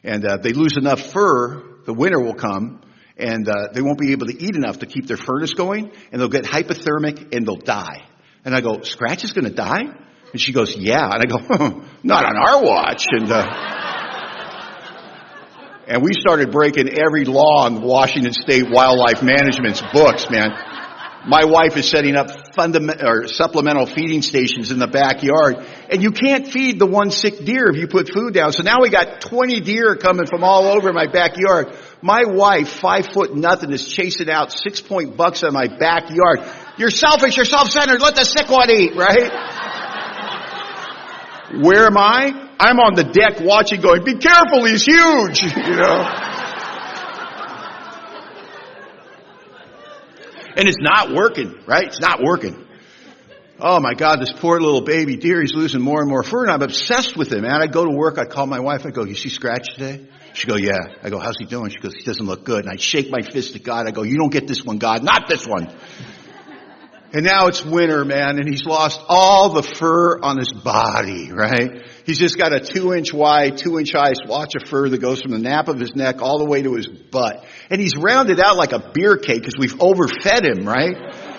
And they lose enough fur, the winter will come. And they won't be able to eat enough to keep their furnace going, and they'll get hypothermic, and they'll die. And I go, "Scratch is going to die?" And she goes, "Yeah." And I go, "Not on our watch." And we started breaking every law in Washington State Wildlife Management's books, man. My wife is setting up supplemental feeding stations in the backyard, and you can't feed the one sick deer if you put food down. So now we got 20 deer coming from all over my backyard. My wife, 5 foot nothing, is chasing out 6-point bucks in my backyard. "You're selfish, you're self-centered, let the sick one eat," right? Where am I? I'm on the deck watching going, "Be careful, he's huge," And it's not working, right? It's not working. Oh my God, this poor little baby deer, he's losing more and more fur, and I'm obsessed with him, man. I go to work, I call my wife, I go, "You see Scratch today?" She go, "Yeah." I go, "How's he doing?" She goes, "He doesn't look good." And I shake my fist at God. I go, "You don't get this one, God, not this one." And now it's winter, man, and he's lost all the fur on his body, right? He's just got a 2-inch wide, 2-inch high swatch of fur that goes from the nape of his neck all the way to his butt. And he's rounded out like a beer cake because we've overfed him, right?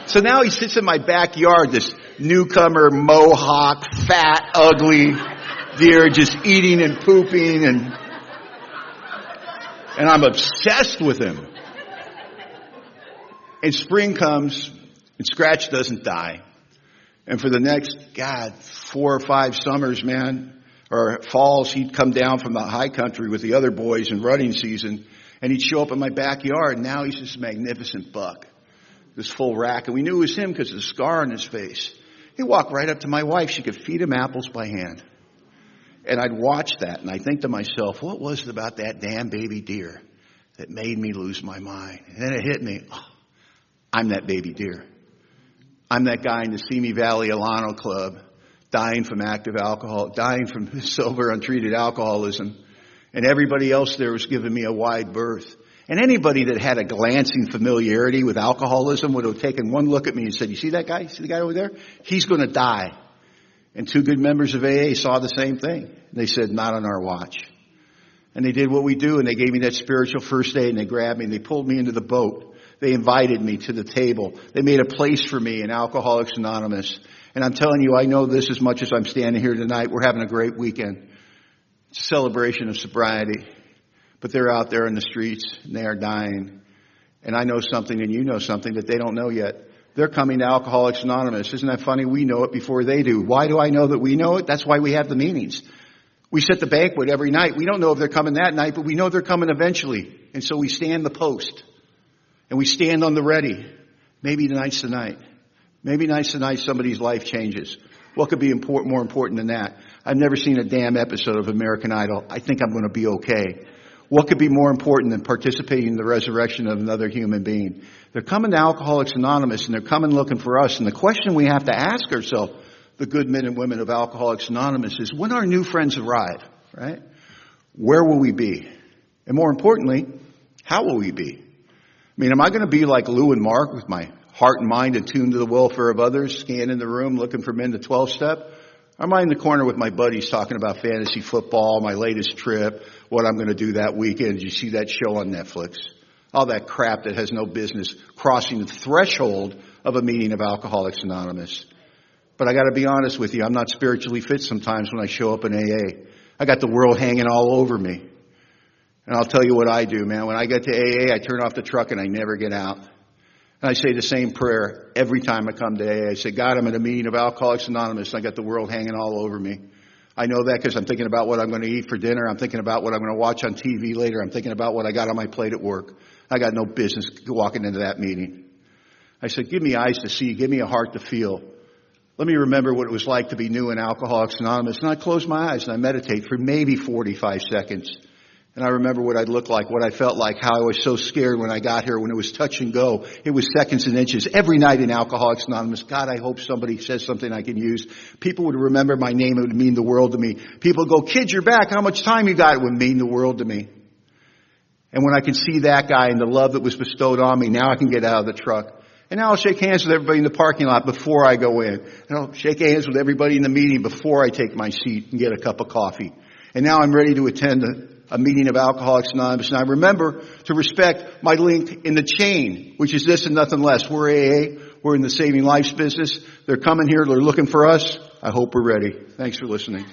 So now he sits in my backyard, this newcomer, mohawk, fat, ugly deer just eating and pooping, and I'm obsessed with him. And spring comes, and Scratch doesn't die. And for the next, 4 or 5 summers, man, or falls, he'd come down from the high country with the other boys in rutting season, and he'd show up in my backyard. And now he's this magnificent buck, this full rack. And we knew it was him because of the scar on his face. He'd walk right up to my wife. She could feed him apples by hand. And I'd watch that, and I'd think to myself, what was it about that damn baby deer that made me lose my mind? And then it hit me. Oh, I'm that baby deer. I'm that guy in the Simi Valley Alano Club, dying from active alcohol, dying from sober, untreated alcoholism. And everybody else there was giving me a wide berth. And anybody that had a glancing familiarity with alcoholism would have taken one look at me and said, "You see that guy? See the guy over there? He's going to die." And 2 good members of AA saw the same thing. They said, "Not on our watch." And they did what we do, and they gave me that spiritual first aid, and they grabbed me, and they pulled me into the boat. They invited me to the table. They made a place for me in Alcoholics Anonymous. And I'm telling you, I know this as much as I'm standing here tonight. We're having a great weekend. It's a celebration of sobriety. But they're out there in the streets, and they are dying. And I know something, and you know something that they don't know yet. They're coming to Alcoholics Anonymous. Isn't that funny? We know it before they do. Why do I know that we know it? That's why we have the meetings. We set the banquet every night. We don't know if they're coming that night, but we know they're coming eventually. And so we stand the post. And we stand on the ready. Maybe tonight's the night. Maybe tonight's the night somebody's life changes. What could be more important than that? I've never seen a damn episode of American Idol. I think I'm going to be okay. What could be more important than participating in the resurrection of another human being? They're coming to Alcoholics Anonymous, and they're coming looking for us. And the question we have to ask ourselves, the good men and women of Alcoholics Anonymous, is when our new friends arrive, right? Where will we be? And more importantly, how will we be? I mean, am I going to be like Lou and Mark with my heart and mind attuned to the welfare of others, scanning the room, looking for men to 12-step? Or am I in the corner with my buddies talking about fantasy football, my latest trip, what I'm going to do that weekend? Did you see that show on Netflix? All that crap that has no business crossing the threshold of a meeting of Alcoholics Anonymous. But I got to be honest with you, I'm not spiritually fit sometimes when I show up in AA. I got the world hanging all over me. And I'll tell you what I do, man. When I get to AA, I turn off the truck and I never get out. And I say the same prayer every time I come to AA. I say, God, I'm at a meeting of Alcoholics Anonymous. I got the world hanging all over me. I know that because I'm thinking about what I'm going to eat for dinner. I'm thinking about what I'm going to watch on TV later. I'm thinking about what I got on my plate at work. I got no business walking into that meeting. I said, give me eyes to see. Give me a heart to feel. Let me remember what it was like to be new in Alcoholics Anonymous. And I close my eyes and I meditate for maybe 45 seconds. And I remember what I'd look like, what I felt like, how I was so scared when I got here, when it was touch and go. It was seconds and inches. Every night in Alcoholics Anonymous, God, I hope somebody says something I can use. People would remember my name. It would mean the world to me. People would go, kid, you're back. How much time you got? It would mean the world to me. And when I can see that guy and the love that was bestowed on me, now I can get out of the truck. And now I'll shake hands with everybody in the parking lot before I go in. And I'll shake hands with everybody in the meeting before I take my seat and get a cup of coffee. And now I'm ready to attend a meeting of Alcoholics Anonymous. And I remember to respect my link in the chain, which is this and nothing less. We're AA. We're in the saving lives business. They're coming here. They're looking for us. I hope we're ready. Thanks for listening.